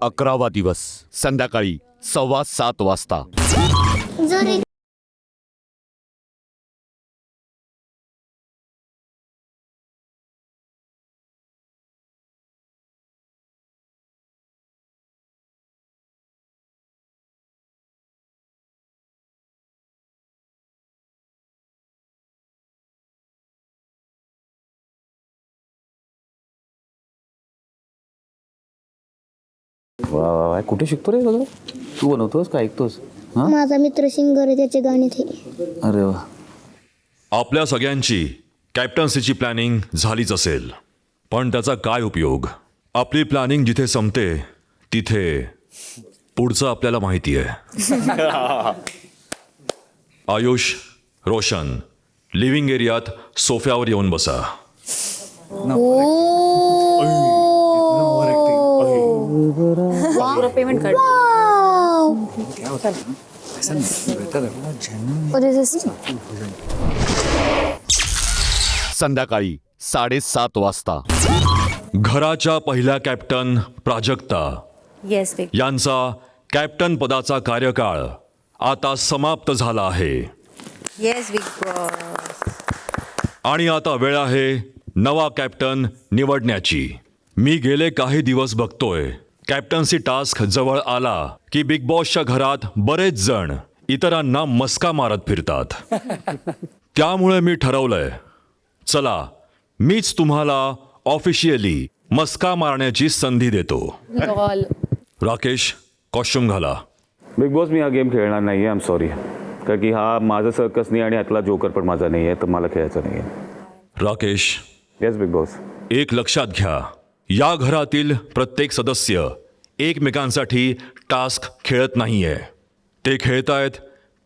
11वा दिवस संध्याकाळी 7:15 वाजता. वा वा वा, कुठे शिकतो रे सगळं? तू बनवतोस का ऐकतोस? हां, माझा मित्र सिंगर आहे, त्याचे गाणे ते. अरे वा. आपल्या सगळ्यांची कॅप्टन्सीची प्लॅनिंग झालीच असेल, पण त्याचा काय उपयोग? आपली प्लॅनिंग जिथे संपते तिथे पुढचं आपल्याला माहिती आहे. आयुष, रोशन, लिव्हिंग एरियात सोफ्यावर येऊन बसा. पेमेंट कर. संध्याकाळी 7:30 वाजता. घराच्या पहिल्या कॅप्टन प्राजक्ता येस बिग. यांचा कॅप्टन पदाचा कार्यकाळ आता समाप्त झाला आहे येस बिग बॉस. आणि आता वेळ आहे नवा कॅप्टन निवडण्याची. मी गेले काही दिवस बघतोय कॅप्टन्सी टास्क जवळ आला की बिग बॉसच्या घरात बरेच जण इतरांना मस्का मारत फिरतात. त्यामुळे मी ठरवलंय, चला मीच तुम्हाला ऑफिशियली मस्का मारण्याची संधी देतो. राकेश, कॉस्ट्युम घाला. बिग बॉस, मी हा गेम खेळणार नाही आहे. आय एम सॉरी, कारण की हा माझा सर्कस नाही आणि यातला जोकर पण माझा नाही आहे, तर मला खेळायचा नाही आहे. Rakesh, yes big boss. एक लक्षात घ्या, या घरातील प्रत्येक सदस्य एकमेकांसाठी टास्क खेळत नाहीये. ते खेळतायत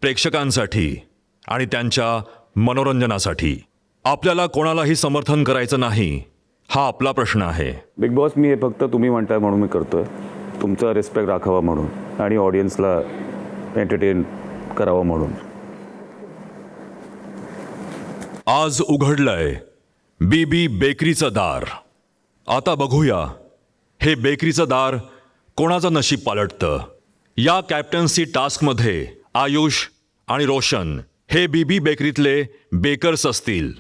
प्रेक्षकांसाठी आणि त्यांच्या मनोरंजनासाठी. आपल्याला कोणालाही समर्थन करायचं नाही, हा आपला प्रश्न आहे. बिग बॉस, मी हे फक्त तुम्ही म्हणताय म्हणून मी करतोय, तुमचा रिस्पेक्ट राखावा म्हणून आणि ऑडियन्सला एंटरटेन करावं म्हणून. आज उघडलंय बीबी बेकरीचं दार. आता बघूया हे बेकरीचं दार कोणाचं नशीब पालटतं. या कॅप्टन्सी टास्कमध्ये आयुष आणि रोशन हे बीबी बेकरीतले बेकर्स असतील,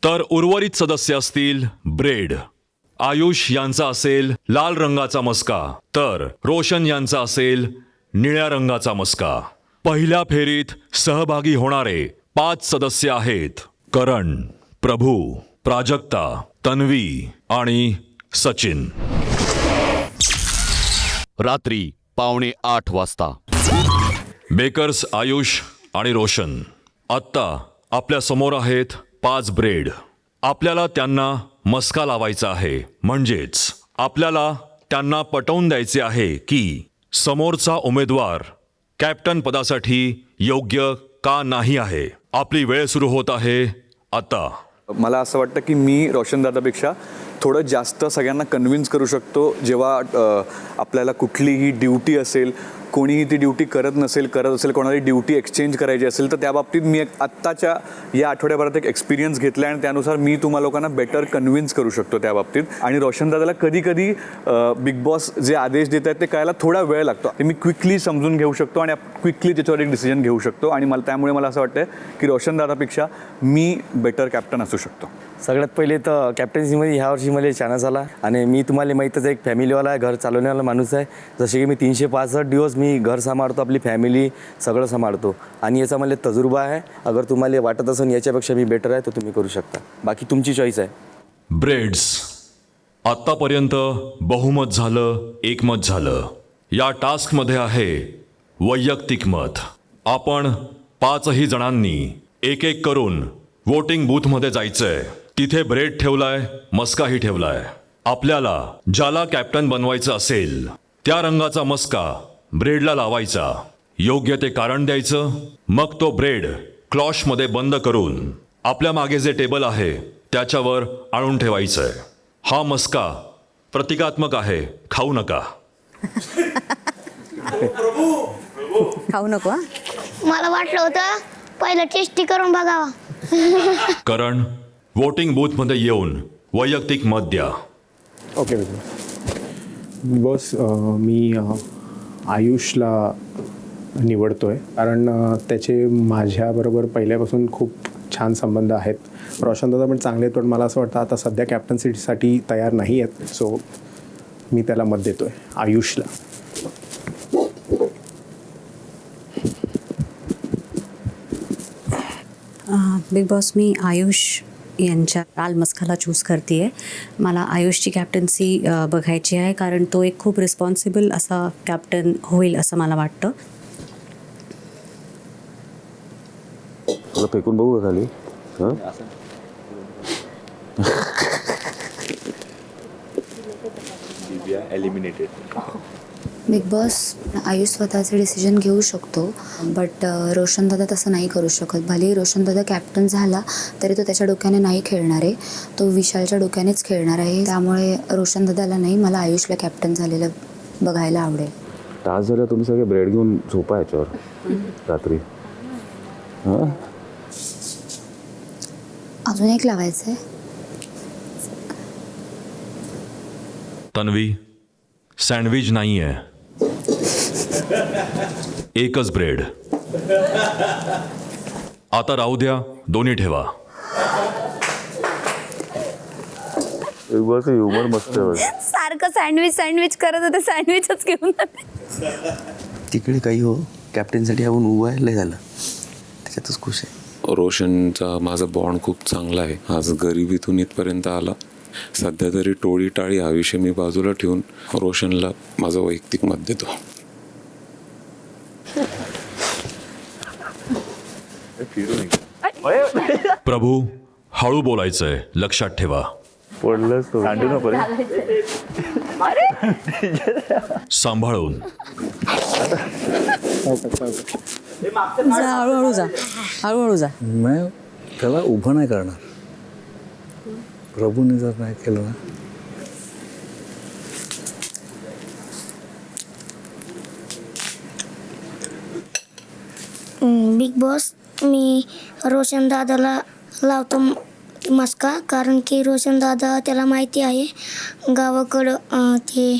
तर उर्वरित सदस्य असतील ब्रेड. आयुष यांचा असेल लाल रंगाचा मस्का, तर रोशन यांचा असेल निळ्या रंगाचा मस्का. पहिल्या फेरीत सहभागी होणारे 5 सदस्य आहेत: करण, प्रभू, प्राजक्ता, तन्वी आणि सचिन. रात्री 7:45 वाजता. बेकर्स आयुष आणि रोशन. आत्ता आपल्या समोर आहेत 5 ब्रेड. आपल्याला त्यांना मस्का लावायचा आहे, म्हणजेच आपल्याला त्यांना पटवून द्यायचे आहे की समोरचा उमेदवार कॅप्टन पदासाठी योग्य का नाही आहे. आपली वेळ सुरू होत आहे आता. मला असं वाटतं की मी रोशनदादापेक्षा थोडं जास्त सगळ्यांना कन्व्हिन्स करू शकतो. जेव्हा आपल्याला कुठलीही ड्युटी असेल, कोणीही ती ड्युटी करत असेल, कोणाला ड्युटी एक्सचेंज करायची असेल, तर त्या बाबतीत मी एक आत्ताच्या या आठवड्याभरात एक एक्सपिरियन्स घेतला आहे आणि त्यानुसार मी तुम्हा लोकांना बेटर कन्व्हिन्स करू शकतो त्या बाबतीत. आणि रोशनदादाला कधी कधी बिग बॉस जे आदेश देत आहेत ते कळायला थोडा वेळ लागतो. ते मी क्विकली समजून घेऊ शकतो आणि क्विकली त्याच्यावर एक डिसिजन घेऊ शकतो. आणि त्यामुळे मला असं वाटतं की रोशनदादापेक्षा मी बेटर कॅप्टन असू शकतो. सगळ्यात पहिले तर कॅप्टन्सीमध्ये ह्या वर्षी मला चान्स आला आणि मी तुम्हाला माहीतच आहे, एक फॅमिलीवाला आहे, घर चालवण्यावाला माणूस आहे. जसे की मी 365 दिवस मी घर सांभाळतो, आपली फॅमिली सगळं सांभाळतो आणि याचा मला तजुर्बा आहे. अगर तुम्हाला वाटत असेल याच्यापेक्षा मी बेटर आहे तर तुम्ही करू शकता, बाकी तुमची चॉईस आहे. ब्रेड्स, आत्तापर्यंत बहुमत झालं, एकमत झालं. या टास्कमध्ये आहे वैयक्तिक मत. आपण 5ही जणांनी एक एक करून वोटिंग बूथमध्ये जायचंय. तिथे ब्रेड ठेवलाय, मस्काही ठेवलाय. आपल्याला ज्याला कॅप्टन बनवायचं असेल त्या रंगाचा मस्का ब्रेडला लावायचा, योग्य ते कारण द्यायचं. मग तो ब्रेड क्लॉशमध्ये बंद करून आपल्या मागे जे टेबल आहे त्याच्यावर आणून ठेवायचंय. हा मस्का प्रतिकात्मक आहे, खाऊ नका. खाऊ नको. मला वाटलं होतं पहिलं टेस्टी करून बघावा. करण, वोटिंग बूथमध्ये येऊन वैयक्तिक मत द्या. ओके. बॉस मी आयुषला निवडतो आहे कारण त्याचे माझ्याबरोबर पहिल्यापासून खूप छान संबंध आहेत. रोशनदादा पण चांगले आहेत, पण मला असं वाटतं आता सध्या कॅप्टन्सीसाठी तयार नाही आहेत. सो मी त्याला मत देतो आहे, आयुषला. बिग बॉस, मी आयुष यांच्या लाल मस्काला चूज करते आहे. मला आयुषची कॅप्टन्सी बघायची आहे कारण तो एक खूप रिस्पॉन्सिबल असा कॅप्टन होईल असं मला वाटतं. मला फेकून बघू का खाली? हां बिग बॉस, आयुष स्वतःचे डिसिजन घेऊ शकतो, बट रोशनदादा तसं नाही करू शकत. भलेही रोशनदादा कॅप्टन झाला तरी तो त्याच्या डोक्याने नाही खेळणार आहे, तो विशालच्या डोक्यानेच खेळणार आहे. त्यामुळे रोशनदादाला नाही, मला आयुषला कॅप्टन झालेलं बघायला आवडेल. तास झाला तुम्ही सगळे ब्रेड घेऊन झोपा याच्यावर रात्री. हां अजून एक लावायचं आहे. तन्वी, सँडविच नाही आहे, एकच ब्रेड. आता राहू द्या, दोन्ही ठेवा. ह्युमर मस्त आहे. सारखं सँडविच करत होते, सँडविचच घेऊन तिकडे काही हो, कॅप्टनसाठी आपण उभं आहे, लय झालं, त्याच्यातच खुश आहे. रोशनचा माझा बॉन्ड खूप चांगला आहे. आज गरिबीतून इथपर्यंत आला. सध्या तरी टोळी टाळी हा विषय मी बाजूला ठेवून रोशनला माझं वैयक्तिक मत देतो. प्रभू, हळू बोलायचंय, लक्षात ठेवा. पडलंच तो सांडू नको रे. सांभाळून. हळूहळू जा, हळूहळू जा. मी त्याला उभं नाही करणार. प्रभूने जर नाही केलं ना, बिग बॉस, मी रोशन दादाला लावतो मस्का, कारण की रोशन दादा त्याला माहिती आहे गावाकडं ते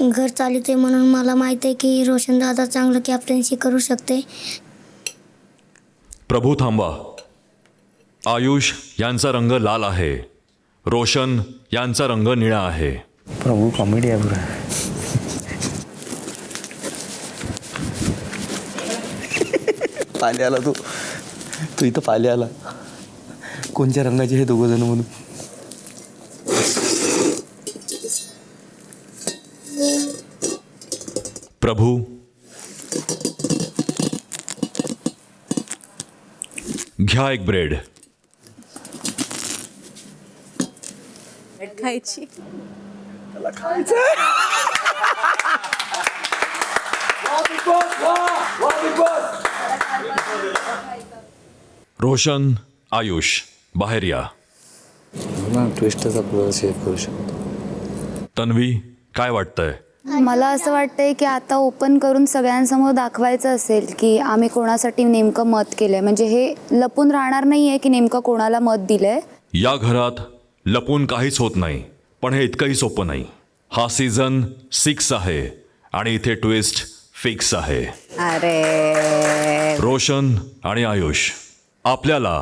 घर चालते, म्हणून मला माहिती आहे की रोशन दादा चांगलं कॅप्टन्सी करू शकते. प्रभू थांबा. आयुष यांचा रंग लाल आहे, रोशन यांचा रंग निळा आहे. प्रभू कॉमेडी आहे बरं. पाले आला तू इथं पाले आला. कोणत्या रंगाचे हे दोघं जण म्हणून. प्रभू, घ्या एक ब्रेड. खायची. रोशन, आयुष, बाहेर या. ट्विस्टचा आपल्याला शेअर करू शकतो. तन्वी, काय वाटतंय? मला असं वाटतंय की आता ओपन करून सगळ्यांसमोर दाखवायचं असेल की आम्ही कोणासाठी नेमकं मत केलंय, म्हणजे हे लपून राहणार नाहीये की नेमकं कोणाला मत दिलंय. या घरात लपून काहीच होत नाही, पण हे इतकंही सोपं नाही. हा सीझन 6 आहे आणि इथे ट्विस्ट फिक्स आहे. अरे रोशन आणि आयुष, आपल्याला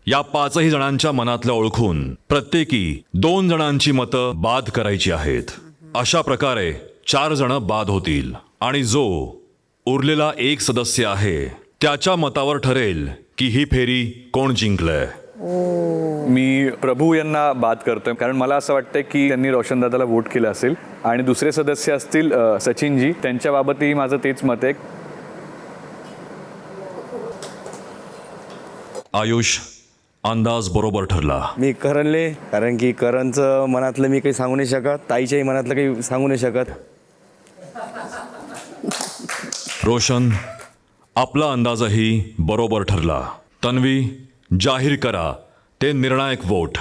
या 5ही जणांच्या मनातलं ओळखून प्रत्येकी 2 जणांची मतं बाद करायची आहेत. अशा प्रकारे 4 जण बाद होतील आणि जो उरलेला एक सदस्य आहे त्याच्या मतावर ठरेल की ही फेरी कोण जिंकलंय. मी प्रभू यांना बाद करतोय, कारण मला असं वाटतंय की त्यांनी रोशनदादाला वोट केलं असेल आणि दुसरे सदस्य असतील सचिनजी, त्यांच्याबाबतही माझं तेच मत आहे. आयुष, अंदाज बरोबर ठरला. मी करणले, कारण की करणचं मनातलं मी काही सांगू नाही शकत, ताईच्याही मनातलं काही सांगू नाही शकत. रोशन, आपला अंदाजही बरोबर ठरला. तन्वी, जाहीर करा ते निर्णायक वोट.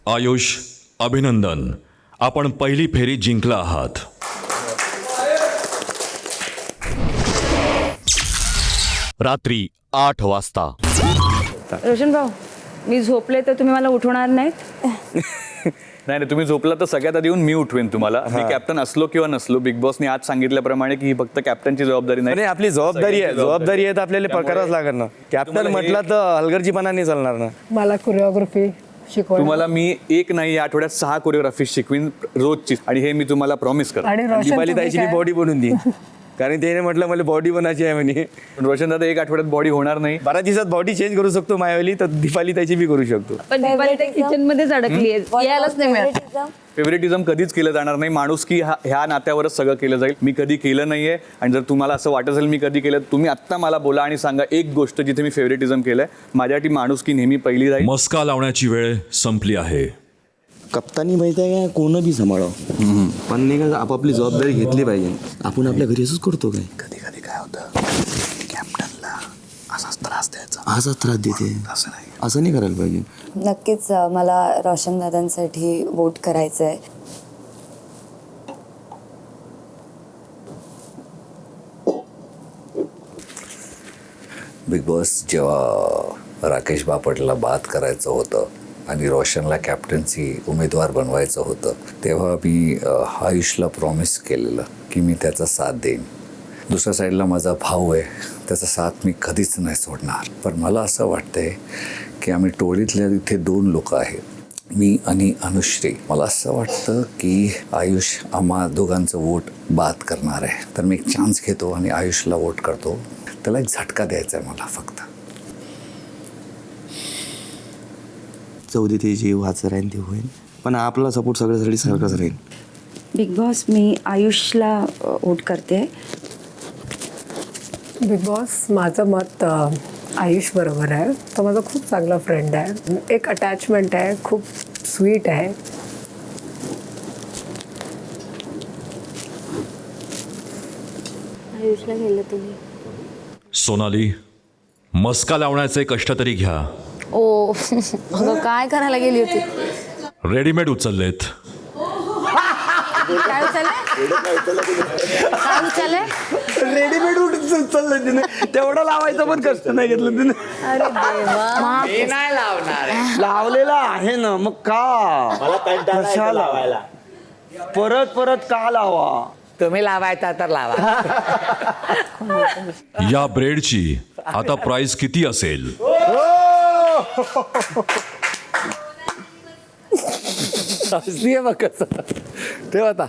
आयुष, अभिनंदन, आपण पहिली फेरी जिंकला आहात. रात्री 8 वाजता. रोशन भाऊ, मी झोपले तर तुम्ही मला उठवणार नाहीत? नाही नाही, तुम्ही झोपला तर सगळ्यात आधी येऊन मी उठवेन तुम्हाला. मी कॅप्टन असलो किंवा नसलो, बिग बॉसने आज सांगितल्याप्रमाणे की ही फक्त कॅप्टनची जबाबदारी नाही. आपली जबाबदारी आहे, जबाबदारी आहे तर आपल्याला करावंच लागणार ना. कॅप्टन म्हटलं तर हलगर्जीपणा नाही चालणार ना. मला कोरिओग्राफी शिकवा. तुम्हाला मी एक नाही या आठवड्यात 6 कोरिओग्राफी शिकवीन रोजची, आणि हे मी तुम्हाला प्रॉमिस करतो. आणि रोशन दीपाली तुम्ही ताईची मी काय? बॉडी बनवून देईन, कारण त्याने म्हटलं मला बॉडी बनायची आहे म्हणे. पण रोशन दादा एक आठवड्यात बॉडी होणार नाही. 12 दिवसात बॉडी चेंज करू शकतो मायावली, तर दीपाली ताईची बी करू शकतो. पण दीपाली ताई किचन मध्येच अडकली आहे, यायलाच नाही मिळत. फेव्हरेटिझम कधीच केलं जाणार नाही. माणूस की ह्या नात्यावरच सगळं केलं जाईल. मी कधी केलं नाहीये, आणि जर तुम्हाला असं वाटत असेल मी कधी केलं, तुम्ही आत्ता मला बोला आणि सांगा एक गोष्ट जिथे मी फेव्हरेटिझम केलंय. माझ्यासाठी माणूस की नेहमी पहिली राहील. मस्का लावण्याची वेळ संपली आहे. कप्तानी माहिती आहे काय, कोण बी सांभाळावं, पण नाही का आपापली जबाबदारी घेतली पाहिजे. आपण आपल्या घरी असंच करतो काय. कधी कधी काय होतं, कॅप्टनला असाच त्रास द्यायचा, असाच त्रास देते, असं नाही करायला पाहिजे. नक्कीच मला रोशन दादांसाठी वोट करायचं आहे. बिग बॉस जेव्हा राकेश बापटला बाद करायचं होतं आणि रोशनला कॅप्टन्सी उमेदवार बनवायचं होतं, तेव्हा मी आयुषला प्रॉमिस केलेलं की मी त्याचा साथ देईन. दुसऱ्या साईडला माझा भाऊ आहे, त्याचा साथ मी कधीच नाही सोडणार. पण मला असं वाटतंय की आम्ही टोळीतल्या इथे 2 लोक आहेत, मी आणि अनुश्री. मला असं वाटतं की आयुष आम्हा दोघांचं वोट बाद करणार आहे, तर मी एक चान्स घेतो आणि आयुषला वोट करतो. त्याला एक झटका द्यायचा आहे मला फक्त. चौदी ते जे व्हायचं राहील ते होईल, पण आपला सपोर्ट सगळ्यासाठी सारखाच राहील. बिग बॉस, मी आयुषला वोट करते. बिग बॉस, माझं मत आयुष बरोबर आहे. तो माझा खूप चांगला फ्रेंड आहे, एक अटॅचमेंट आहे, खूप स्वीट आहे. आयुषला गेलं तुम्ही. सोनाली, मस्का लावण्याचे कष्ट तरी घ्या. ओ अगं काय करायला गेली होती. रेडीमेड उचललेत. काय उचलले. रेडीमेड उठून चाललं तिने, तेवढं लावायचं पण कष्ट नाही घेतलं तिने. अरे देवा, नाही लावणार. लावलेला आहे ना, मग का कशाला परत परत का लावा. तुम्ही लावायचा तर लावा. या ब्रेडची आता प्राइस किती असेल? ठेव आता.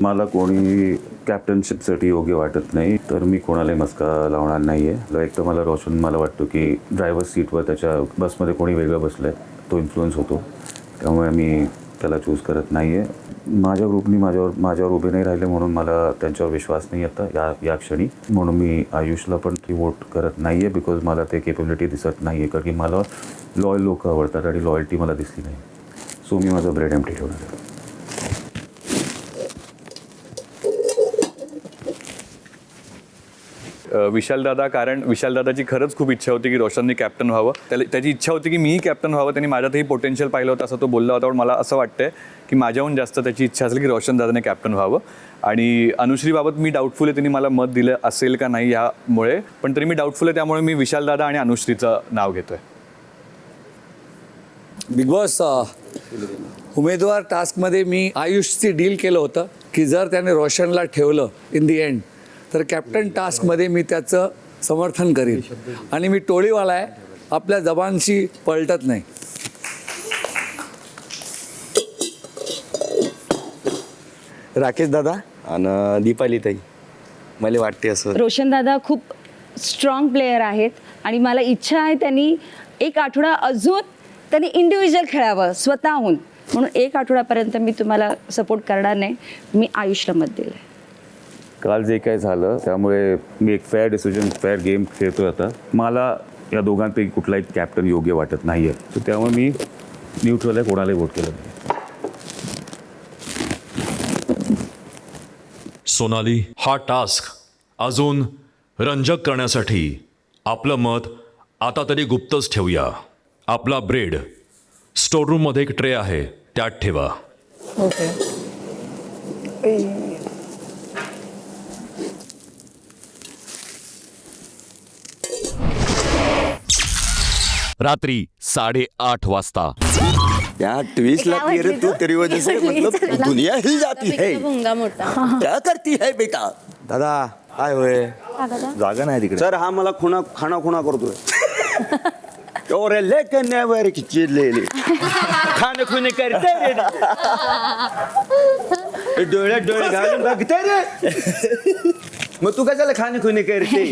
मला कोणी कॅप्टनशिपसाठी योग्य वाटत नाही, तर मी कोणालाही मस्का लावणार नाही आहे. एक तर मला रोशन, मला वाटतं की ड्रायव्हर सीटवर त्याच्या बसमध्ये कोणी वेगळं बसलं आहे, तो इन्फ्लुअन्स होतो, त्यामुळे मी त्याला चूज करत नाही आहे. माझ्या ग्रुपनी माझ्यावर उभे नाही राहिले म्हणून मला त्यांच्यावर विश्वास नाही आता या क्षणी, म्हणून मी आयुषला पण वोट करत नाही आहे. बिकॉज मला ते केपेबिलिटी दिसत नाही आहे, कारण की मला लॉयल लोक आवडतात आणि लॉयल्टी मला दिसली नाही. सो मी माझं ब्रेड एम्प्टी ठेवणार आहे. विशाल दादा, कारण विशाल दादाची खरंच खूप इच्छा होती की रोशनने कॅप्टन व्हावं. त्याची इच्छा होती की मीही कॅप्टन व्हावं. त्यांनी माझ्यातही पोटेन्शियल पाहिलं होतं असं तो बोलला होता. पण मला असं वाटतंय की माझ्याहून जास्त त्याची इच्छा असेल की रोशन दादाने कॅप्टन व्हावं. आणि अनुश्रीबाबत मी डाऊटफुल आहे, त्यांनी मला मत दिलं असेल का नाही यामुळे, पण तरी मी डाऊटफुल आहे. त्यामुळे मी विशाल दादा आणि अनुश्रीचं नाव घेतोय. बिग बॉस, उमेदवार टास्कमध्ये मी आयुषची डील केलं होतं की जर त्याने रोशनला ठेवलं इन दी एंड, तर कॅप्टन टास्कमध्ये मी त्याचं समर्थन करीन. आणि मी टोळीवाला आहे, आपल्या जबानशी पलटत नाही. राकेश दादा आणि दीपाली ताई, मला वाटते असं. रोशन दादा खूप स्ट्रॉंग प्लेयर आहेत, आणि मला इच्छा आहे त्यांनी 1 आठवडा अजून त्यांनी इंडिव्हिज्युअल खेळावं स्वतःहून. म्हणून 1 आठवड्यापर्यंत मी तुम्हाला सपोर्ट करणार नाही. मी आयुषला मत दिलं आहे. काल जे काय झालं त्यामुळे मी एक फेअर डिसिजन, फेअर गेम खेळतो आहे आता. मला या दोघांपैकी कुठलाही कॅप्टन योग्य वाटत नाही आहे, सो त्यामुळे मी न्यूट्रल आहे, कोणालाही वोट केलं नाही. सोनाली, हा टास्क अजून रंजक करण्यासाठी आपलं मत आता तरी गुप्तच ठेवूया. आपला ब्रेड स्टोररूममध्ये एक ट्रे आहे, त्यात ठेवा. ओके. रात्री 8:30 वाजता. क्या ट्विस्ट लगती है रे तू, तेरी वजह से मतलब दुनिया हिल जाती है. क्या करती है बेटा. दादा काय होय जागा नाही तिकडे. सर हा मला खाना खुणा करतोय. और लेके नेवर की चीज ले ले खाने खुने करते रे ना. डोळे घालून बघते रे. मग तू कशाला खाने खुने करते.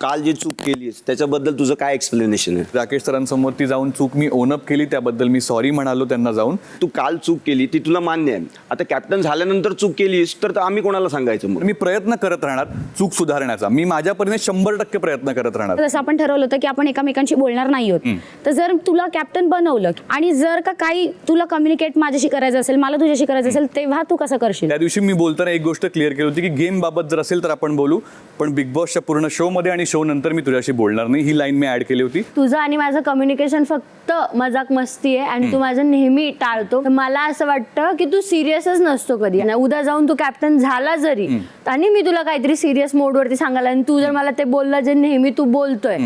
काल जी चूक केलीस त्याच्याबद्दल तुझं काय एक्सप्लेनेशन आहे. राकेश सरांसमोर ती जाऊन चूक मी ओनअप केली, त्याबद्दल मी सॉरी म्हणालो त्यांना जाऊन. तू काल चूक केली ती तुला मान्य आहे. आता कॅप्टन झाल्यानंतर चूक केलीस तर आम्ही कोणाला सांगायचं. मग मी प्रयत्न करत राहणार चूक सुधारण्याचा. मी माझ्या परीने 100% प्रयत्न करत राहणार. जसं आपण ठरवलं होतं की आपण एकमेकांशी बोलणार नाही आहोत, तर जर तुला कॅप्टन बनवलं आणि जर का काही तुला कम्युनिकेट माझ्याशी करायचं असेल, मला तुझ्याशी करायचं असेल, तेव्हा तू कसं करशील. त्या दिवशी मी बोलताना एक गोष्ट क्लिअर केली होती की गेम बाबत जर असेल तर आपण बोलू, पण बिग बॉसच्या पूर्ण शो मध्ये आणि शो नंतर मी तुझ्याशी बोलणार नाही. ही लाईन मी ऍड केली होती. तुझं आणि माझं कम्युनिकेशन फक्त मजाक मस्ती आहे आणि तू माझं नेहमी टाळतो. मला असं वाटतं की तू सिरियसच नसतो कधी. आणि उद्या जाऊन तू कॅप्टन झाला जरी आणि मी तुला काहीतरी सिरियस मोडवरती सांगायला आणि तू जर मला ते बोलला जे नेहमी तू बोलतोय,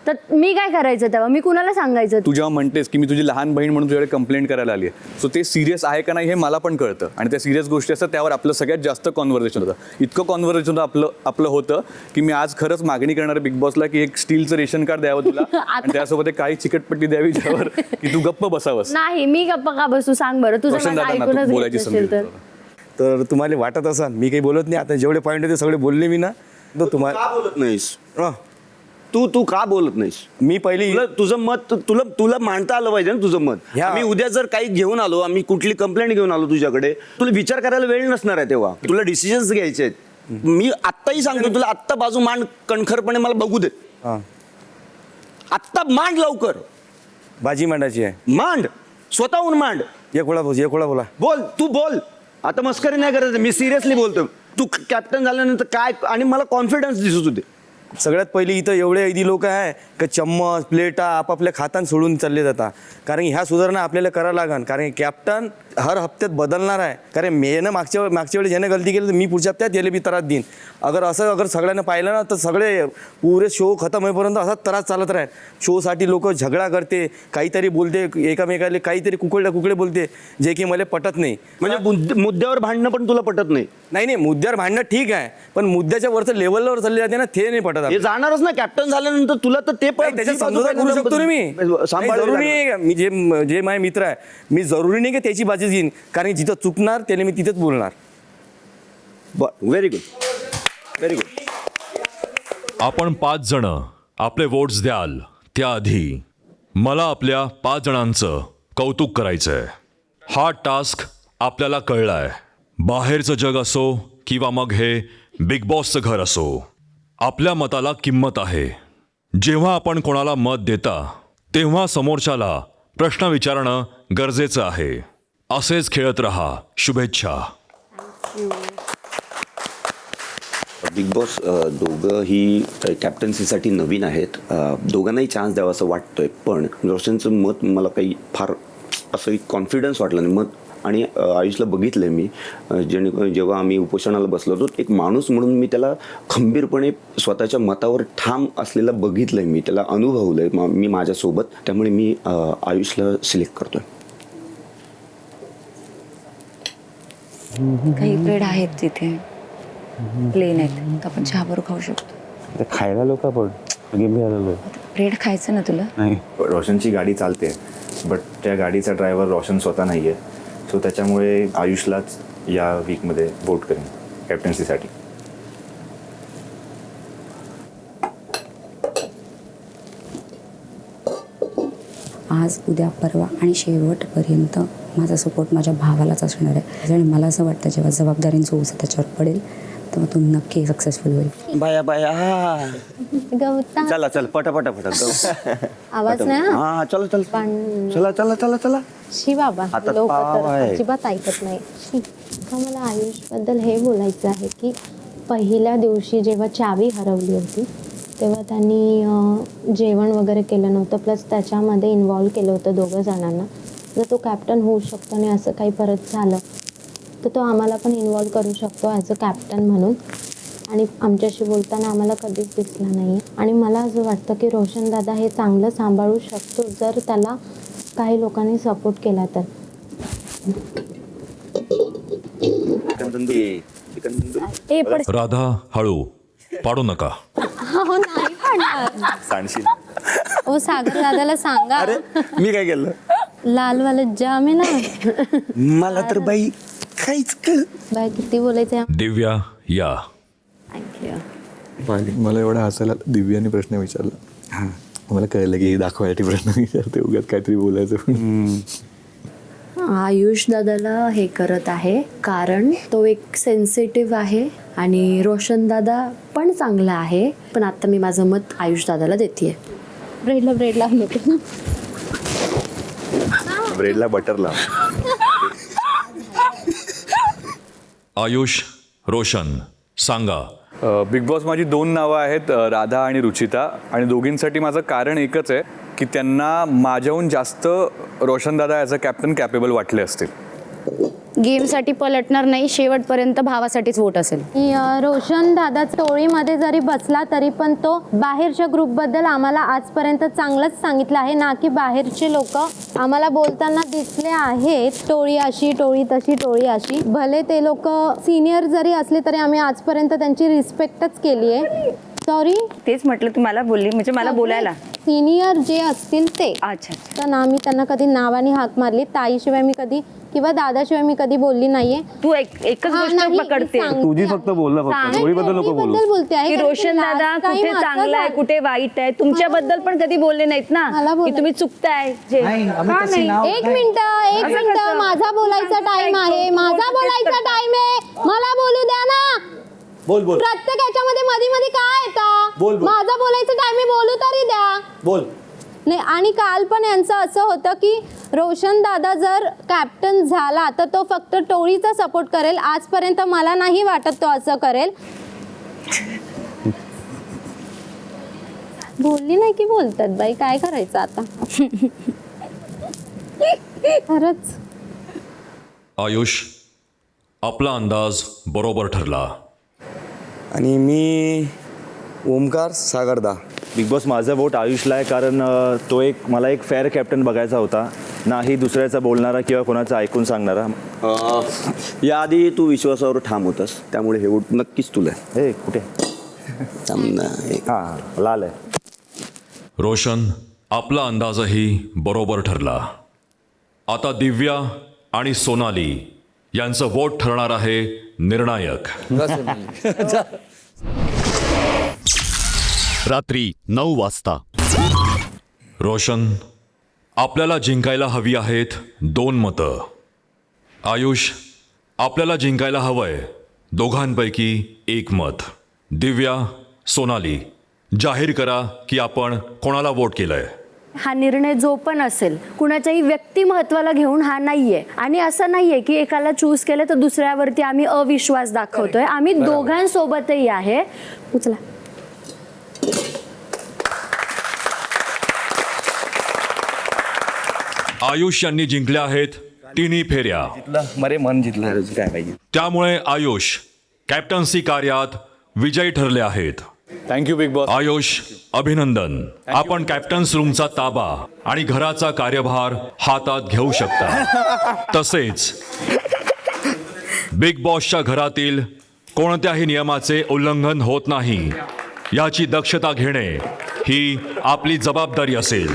तर मी काय करायचं तेव्हा. मी कुणाला सांगायचं. तू जेव्हा म्हणतेस की मी तुझी लहान बहीण म्हणून तुझ्याकडे कंप्लेंट करायला आली आहे, सो ते सिरियस आहे का नाही हे मला पण कळतं. आणि त्या सिरियस गोष्टी असतात त्यावर आपलं सगळ्यात जास्त कॉन्व्हर्सेशन होतं. इतकं कॉन्व्हर्सेशन आपलं होतं की मी आज खरंच मागणी करणार बिग बॉसला की एक स्टीलचं रेशन कार्ड द्यावं तुला आणि त्यासोबत एक काही चिकटपट्टी द्यावी ज्यावर की तू गप्प बसावंस. नाही, मी गप्पा का बसू सांग बरं. तुझं रोशन मला दादांना ऐकूनच तू घेत बोलायची संधी नसेल तर. तर तुम्हाला वाटत असाल मी काही बोलत नाही. आता जेवढे पॉईंट होते सगळे बोलले मी ना. तर तुम्हाला का बोलत नाहीस. तू का बोलत नाहीस. मी पहिली तुझं मत तुला मांडता आलं पाहिजे ना तुझं मत. आम्ही उद्या जर काही घेऊन आलो, आम्ही कुठली कंप्लेंट घेऊन आलो तुझ्याकडे, तुला विचार करायला वेळ नसणार आहे. तेव्हा तुला डिसिजन्स घ्यायचे आहेत. मी आत्ताही सांगतो तुला, आत्ता बाजू मांड कणखरपणे, मला बघू दे. आत्ता मांड लवकर. बाजी मांडायची आहे. मांड स्वतःहून मांड. एक वेळा बोला बोल. तू बोल. आता मस्करी नाही करायचं. मी सिरियसली बोलतो. तू कॅप्टन झाल्यानंतर काय, आणि मला कॉन्फिडन्स दिसत होते. सगळ्यात पहिली इथं एवढे ऐदी लोक आहे का चम्मच प्लेटा आपापल्या खातान सोडून चालले जातात. कारण ह्या सुधारणा आपल्याला करावं लागेल. कारण कॅप्टन हर हप्त्यात बदलणार आहे. कारण मेनं मागच्या वेळी ज्याने गलती केली तर मी पुढच्या हप्त्यात याला बी त्रास देईन. अगर सगळ्यांना पाहिलं ना तर सगळे पुरे शो खतम होईपर्यंत असाच त्रास चालत राहील. शोसाठी लोक झगडा करते, काहीतरी बोलते, एकामेकाला काहीतरी कुकडे बोलते जे की मला पटत नाही. म्हणजे मुद्द्यावर भांडणं पण तुला पटत नाही. नाही मुद्द्यावर भांडणं ठीक आहे, पण मुद्द्याच्या वरचं लेवलवर चालले जाते ना, ते नाही पटत. हे जाणारच ना कॅप्टन झाल्यानंतर तुला, तर ते पण त्याच्यात समजूत करू शकतो ना मी. जरुरी नाही मी जे माझे मित्र आहे, मी जरुरी नाही की त्याची बाजी घेईन. कारण जिथं चुकणार त्याने मी तिथेच बोलणार. Very good. आपण 5 जण आपले वोट्स द्याल त्याआधी मला आपल्या 5 जणांचं कौतुक करायचंय. हा टास्क आपल्याला कळलाय. बाहेरचं जग असो किंवा मग हे बिग बॉसचं घर असो, आपल्या मताला किंमत आहे. जेव्हा आपण कोणाला मत देता तेव्हा समोरच्याला प्रश्न विचारणं गरजेचं आहे. असेच खेळत रहा. शुभेच्छा. बिग बॉस दोघंही कॅप्टन्सीसाठी नवीन आहेत. दोघांनाही चान्स द्यावा असं वाटतंय, पण रोशनचं मत मला काही फार असं कॉन्फिडन्स वाटलं नाही. मत आणि आयुषला बघितलं मी जेव्हा आम्ही उपोषणाला बसलो होतो, एक माणूस म्हणून मी त्याला खंबीरपणे स्वतःच्या मतावर ठाम असलेला बघितलंय. मी त्याला अनुभवलंय मी माझ्यासोबत. त्यामुळे मी आयुषला सिलेक्ट करतोय. काही ब्रेड आहेत तिथे प्लेन आहेत, आपण चहाबरोबर खाऊ शकतो. खायला लोक आपण गेम खेळायला ब्रेड खायचं ना तुला. नाही. रोशनची गाडी चालते, बट त्या गाडीचा ड्रायव्हर रोशन स्वतः नाही आहे. सो त्याच्यामुळे आयुषलाच या वीकमध्ये वोट करेन कॅप्टन्सीसाठी. आज उद्या परवा आणि शेवटपर्यंत माझा सपोर्ट माझ्या भावालाच असणार आहे. आणि मला असं वाटतं जेव्हा जबाबदारींचं ओझं त्याच्यावर पडेल तेव्हा तो नक्की सक्सेसफुल होईल. बाया चला पटापट आवाज नाही. हा चला शी बाबा लोक तर अजिबात ऐकत नाही. मला आयुषबद्दल हे बोलायचं आहे की पहिल्या दिवशी जेव्हा चावी हरवली होती तेव्हा त्यांनी जेवण वगैरे केलं नव्हतं, प्लस त्याच्यामध्ये इन्व्हॉल्व केलं होतं 2 जणांना. जर तो कॅप्टन होऊ शकतो आणि असं काही परत झालं तर तो आम्हाला पण इन्व्हॉल्व करू शकतो ॲज अ कॅप्टन म्हणून. आणि आमच्याशी बोलताना आम्हाला कधीच दिसला नाही. आणि मला असं वाटतं की रोशन दादा हे चांगलं सांभाळू शकतो जर त्याला काही लोकांनी सपोर्ट केला तर. राधा हळू पाडू नका. हो नाही पडणार. सांडशील. ओ सागर दादाला सांगा. मी काय केलं? लालवालं जाम आहे ना. मला तर बाई काहीच कळ. बाय किती बोलायचं. दिव्या या. थँक्यू. मला एवढा हसायला दिव्याने प्रश्न विचारला. मला कळलं की दाखवायसाठी प्रश्न विचारते, उगाच काहीतरी बोलायचं. आयुष दादाला हे करत आहे कारण तो एक सेन्सिटिव्ह आहे आणि रोशन दादा पण चांगला आहे, पण आता मी माझं मत आयुष दादाला देते. ब्रेड लावून येते. ब्रेडला बटर लाव. आयुष, रोशन सांगा. बिग बॉस माझी 2 नावं आहेत, राधा आणि रुचिता. आणि दोघींसाठी माझं कारण एकच आहे की त्यांना माझ्याहून जास्त रोशन दादा ॲज अ कॅप्टन कॅपेबल वाटले असतील. गेमसाठी पलटणार नाही, शेवटपर्यंत भावासाठीच वोट असेल. रोशन दादा टोळीमध्ये जरी बसला तरी पण तो बाहेरच्या ग्रुपबद्दल आम्हाला आजपर्यंत चांगलंच सांगितलं आहे ना, की बाहेरचे लोक आम्हाला बोलताना दिसले आहेत टोळी अशी टोळी तशी टोळी अशी. भले ते लोक सिनियर जरी असले तरी आम्ही आजपर्यंत त्यांची रिस्पेक्टच केली आहे. सॉरी, तेच म्हटलं तुम्हाला बोलली म्हणजे मला बोलायला. सिनियर जे असतील ते. अच्छा. तर ना मी त्यांना कधी नावाने हाक मारली, ताईशिवाय मी कधी किंवा दादाशिवाय मी कधी बोलली नाहीये. तू एकच गोष्ट पकडते. तुझी फक्त बोलला फक्त टोळीबद्दल नको बोलू. बोलते आहे की रोशन दादा कुठे चांगला आहे कुठे वाईट आहे तुमच्याबद्दल पण कधी बोलले नाहीत ना, की तुम्ही चुकताय. एक मिनिट माझा बोलायचा टाइम आहे, मला बोलू द्या ना. बोल बोल प्रत्येक याच्यामध्ये मध्ये काय येतं. बोल. माझा बोलायचा टाइम आहे, बोलू तरी द्या. बोल. नाही, आणि काल पण यांचं असं होतं की रोशन दादा जर कॅप्टन झाला तर तो फक्त टोळीचा सपोर्ट करेल. आजपर्यंत मला नाही वाटत तो असं करेल. बोलली नाही की बोलतात बाई, काय करायचं आता. खरंच. आयुष, आपला अंदाज बरोबर ठरला. आणि मी ओमकार सागरदा. बिग बॉस माझं वोट आयुषला आहे कारण तो मला एक फेअर कॅप्टन बघायचा होता, नाही दुसऱ्याचा बोलणारा किंवा कोणाचं ऐकून सांगणारा. याआधी तू विश्वासावर ठाम होतास, त्यामुळे हे वोट नक्कीच तुला आहे. हे कुठे हां लाल आहे. रोशन, आपला अंदाजही बरोबर ठरला. आता दिव्या आणि सोनाली यांचं वोट ठरणार आहे निर्णायक. रात्री 9 वाजता. रोशन, आपल्याला जिंकायला हवी आहेत 2 मतं. आयुष, आपल्याला जिंकायला हवंय दोघांपैकी 1 मत. दिव्या, सोनाली, जाहीर करा की आपण कोणाला वोट केलंय. हा निर्णय जो पण असेल कुणाच्याही व्यक्तिमत्वाला घेऊन हा नाहीये. आणि असं नाहीये की एकाला चूज केलं तर दुसऱ्यावरती आम्ही अविश्वास दाखवतोय. आम्ही दोघांसोबतही आहे. उचला. आयुष यांनी जिंकल्या आहेत 3 फेऱ्या. मरे मन जिंकलं काय पाहिजे. त्यामुळे आयुष कॅप्टन्सी कार्यात विजयी ठरले आहेत. Thank you Bigg boss. आयुष, अभिनंदन. आपण कॅप्टन्स रूमचा ताबा आणि घराचा कार्यभार हातात घेऊ शकता. तसेच बिग बॉसच्या घरातील कोणत्याही नियमाचे उल्लंघन होत नाही याची दक्षता घेणे ही आपली जबाबदारी असेल.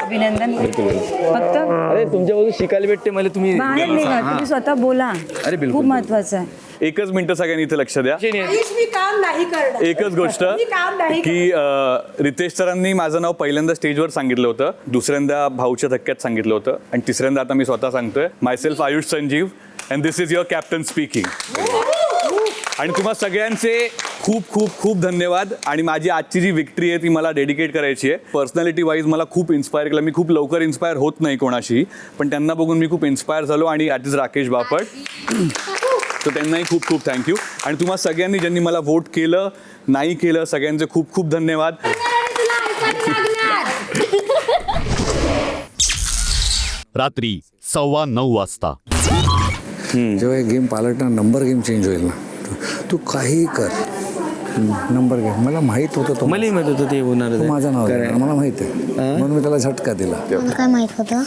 अभिनंदन. फक्त अरे तुमच्यापासून शिकायला भेटते मला. तुम्ही बाहेर निघा, तुम्ही स्वतः बोला. अरे बिलकुल. खूप महत्वाचं आहे. एकच मिनिटं सगळ्यांनी इथे लक्ष द्या. मी काम नाही करणार. एकच गोष्ट की रितेश सरांनी माझं नाव पहिल्यांदा स्टेजवर सांगितलं होतं, दुसऱ्यांदा भाऊच्या धक्क्यात सांगितलं होतं, आणि तिसऱ्यांदा आता मी स्वतः सांगतोय. Myself Ayush Sanjeev and this is your captain speaking. आणि तुम्हा सगळ्यांचे खूप खूप खूप धन्यवाद. आणि माझी आजची जी विक्ट्री आहे ती मला डेडिकेट करायची आहे. पर्सनॅलिटी वाईज मला खूप इन्स्पायर केलं. मी खूप लवकर इन्स्पायर होत नाही कोणाशी, पण त्यांना बघून मी खूप इन्स्पायर झालो. आणि दॅट इज राकेश बापट. तर त्यांनाही खूप खूप थँक्यू. आणि तुम्हा सगळ्यांनी ज्यांनी मला वोट केलं नाही केलं सगळ्यांचे खूप खूप धन्यवाद. रात्री 9:15 वाजता. जेव्हा गेम पालटणार नंबर गेम चेंज होईल ना, तू काही कर, नंबर घे. मला माहीत होतं, मलाही माहित होतं ते होणार तो माझं नाव आहे, मला माहित आहे, म्हणून मी त्याला झटका दिला. मला काय माहित होतं,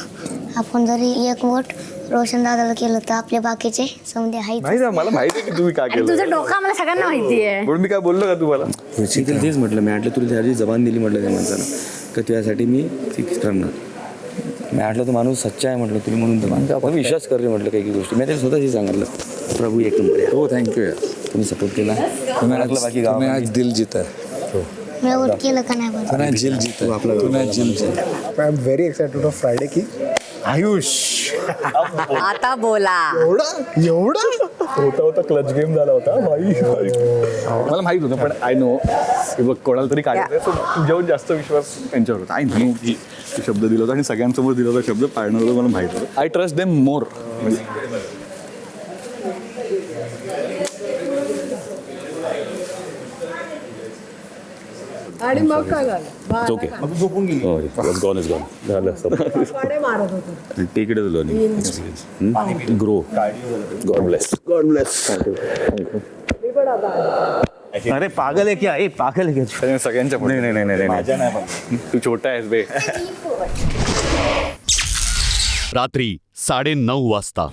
आपण जरी एक वोट रोशन दादाला केलं तर आपले बाकीचे समजे आहेत. नाही ना, मला माहिती आहे की तुम्ही काय केलं. तुझं डोकं आम्हाला सगळ्यांना माहिती आहे. म्हणून मी काय बोललो का तुम्हाला? तेच म्हटलं, मी म्हटलं तुला त्याची जबान दिली म्हटलं त्या माणसाला, का तुझ्यासाठी मी फिक्स करणार. मी म्हटलं तो माणूस सच्चा आहे म्हटलं तुम्ही, म्हणून तर आपण विश्वास कर रे म्हटलं काही गोष्टी. मी त्याला स्वतःशी सांगितलं, प्रभू एक नंबर आहे. हो, थँक्यू यार, तुम्ही सपोर्ट केला. तुम्ही म्हटलं बाकी गाव तुम्ही आज दिल जीता. मी वोट केलं का नाही बरं? तूने जिल जीता, तूने जिल जीता. I am very excited of Friday की आयुष आता बोला. एवढा होता क्लच गेम झाला होता भाई. मला माहित होतं, पण आय नो की बघ कोणाला तरी काय तुझ्यावर जास्त विश्वास त्यांच्यावर होता. आय नो की शब्द दिला होता आणि सगळ्यांसमोर दिला होता शब्द पाळणार होतं, मला माहित होतं. I trust them more. आणि मग काय झालं? ओके, झोपून गेली. गॉन इज गॉन झालं. मारत होतो. Take it is learning experience, grow. God bless. God bless. अरे पागल आहे क्या? पागल आहे क्या? सगळ्यांच्या पुढे. नाही माझ्या नाही, तू छोटा आहेस बे. रात्री 9:30 वाजता.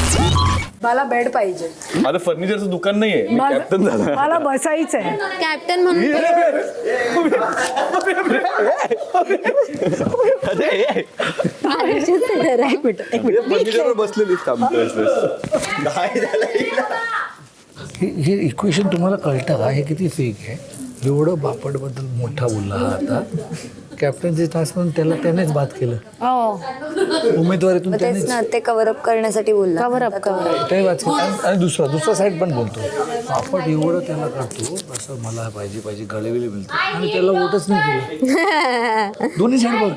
मला बेड पाहिजे. माझं फर्निचरचं दुकान नाहीये, मी कॅप्टन झाला. मला बसायचंय. कॅप्टन म्हणून फर्निचरवर बसलेली हे इक्वेशन तुम्हाला कळतं का? हे किती फेक आहे. एवढं बापटबद्दल मोठा बोलला हा आता. कॅप्टनचे टास्क म्हणून त्यानेच बाद केलं. उमेदवारीतून तेच ना, ते कव्हर अप करण्यासाठी बोलला. कव्हर अप त्याने बाद केलं. आणि दुसरा साईड पण बोलतो, बापट एवढं त्याला करतो असं मला पाहिजे गळेविले मिळतो, आणि त्याला वोटच नाही केलं. दोन्ही साईड बघ.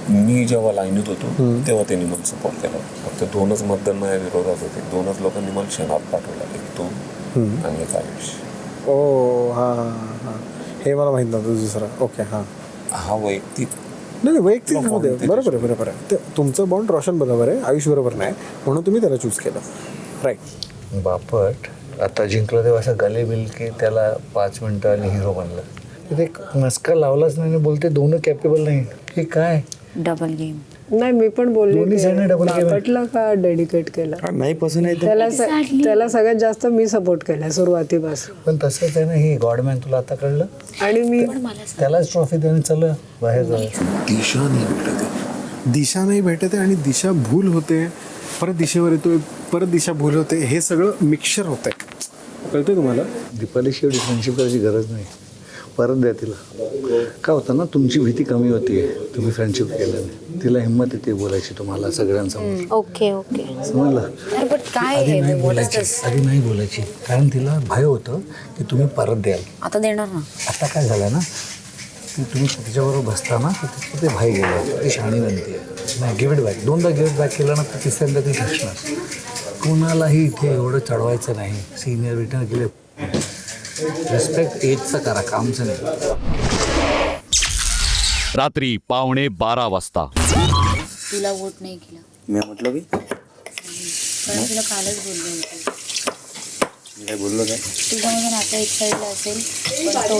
मी जेव्हा लाईनीत होतो तेव्हा त्यांनी मला सपोर्ट केला. फक्त 2च मतदान माझ्या विरोधात होते. 2च लोकांनी मला शेणात पाठवला, एक तो आणि एक आयुष. ओ हां, हे मला माहीत नव्हतं. दुसरा ओके. हा वैयक्तिक नाही वैयक्तिक बरोबर आहे. ते तुमचं बॉन्ड रोशन बरोबर आहे, आयुष बरोबर नाही, म्हणून तुम्ही त्याला चूज केलं. राईट. बापट आता जिंकलं तेव्हा असं गले बिल की त्याला 5 मिनटं आणि हिरो बनलं. तिथे मस्का लावलाच नाही, बोलते दोन कॅपेबल नाही. हे काय डबल गेम? नाही, मी पण बोलले दोन्ही साईडने डबल गेम. बापटला का डेडिकेट केलं? नाही पसंत नाही त्याला सगळ्यात जास्त मी सपोर्ट केला सुरुवातीपासून. पण तसंच आहे ना, हे गॉडमॅन तुला आता कळलं. आणि मी त्यालाच ट्रॉफी देऊन चल बाहेर जाऊ. दिशा नाही भेटत आहे आणि दिशा भूल होते, परत दिशेवर येतोय, परत दिशा भूल होते. हे सगळं मिक्सचर होत आहे. कळतं तुम्हाला? दीपालीशी एवढी फ्रेंडशिप करायची गरज नाही. परत द्या तिला. काय होतं ना, तुमची भीती कमी होती तुम्ही फ्रेंडशिप केल्याने. तिला हिंमत येते बोलायची तुम्हाला सगळ्यांसमोर. ओके समजलं? आधी नाही बोलायची कारण तिला भय होतं की तुम्ही परत द्याल. आता देणार ना. आता काय झालं ना की तुम्ही तिच्याबरोबर बसताना ते भय गेलं. ती शहाणी बनते. नाही, गिव्ह इट बॅक. 2दा गिव्ह इट बॅक केलं ना तर 3ऱ्यांदा ती ठसणार. कोणालाही इथे एवढं चढवायचं नाही. सिनियर रिटर्न केले, रिस्पेक्ट एजचं करा, कामचं नाही. रात्री 11:15 वाजता. तुला वोट नाही केला. मी म्हटलं की कारण तुला कालच बोलले होते. मी काय बोललो काय? तुझ्यामध्ये नातं एक साईडला असेल, पण तो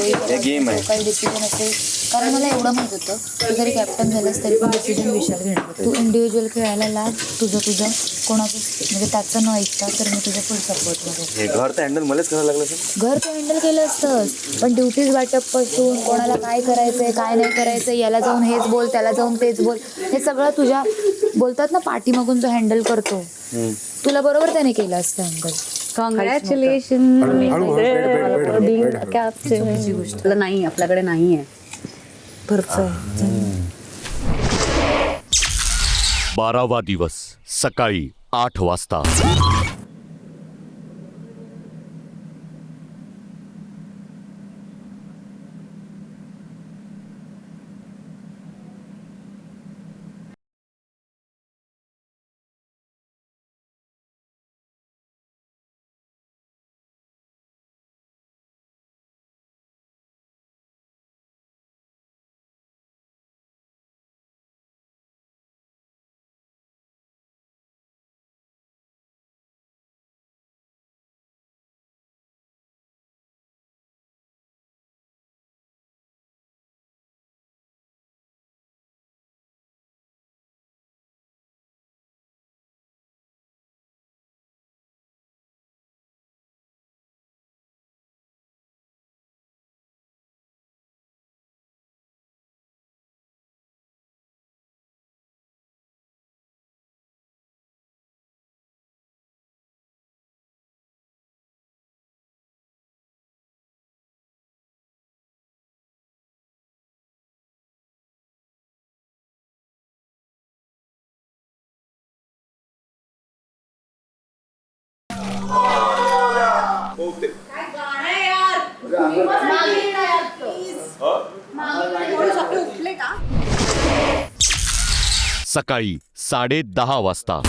काही डिसिजन असेल. कारण मला एवढं माहित होतं तू जरी कॅप्टन झालास तरी पण डिसिजन विशाल घेणार. तू इंडिव्हिज्युअल खेळायला लाग, तुझं कोणाचं म्हणजे त्याचं न ऐकता, तर मी तुझं फुल सपोर्ट करेन. हे घर तर हँडल मलाच करायला लागलं सर. घर तू हँडल केलं असतंस, पण ड्युटीज वाटप पासून कोणाला काय करायचंय काय नाही करायचं, याला जाऊन हेच बोल त्याला जाऊन तेच बोल, हे सगळं तुझ्या बोलतात ना पाठीमागून जो हँडल करतो, तुला बरोबर त्याने केलं असतं अंकल. कॉंग्रॅच्युलेशन. नाही, आपल्याकडे नाही आहे. 12वा दिवस सकाळी 8 वाजता. सकाळी 10:30 वाजता.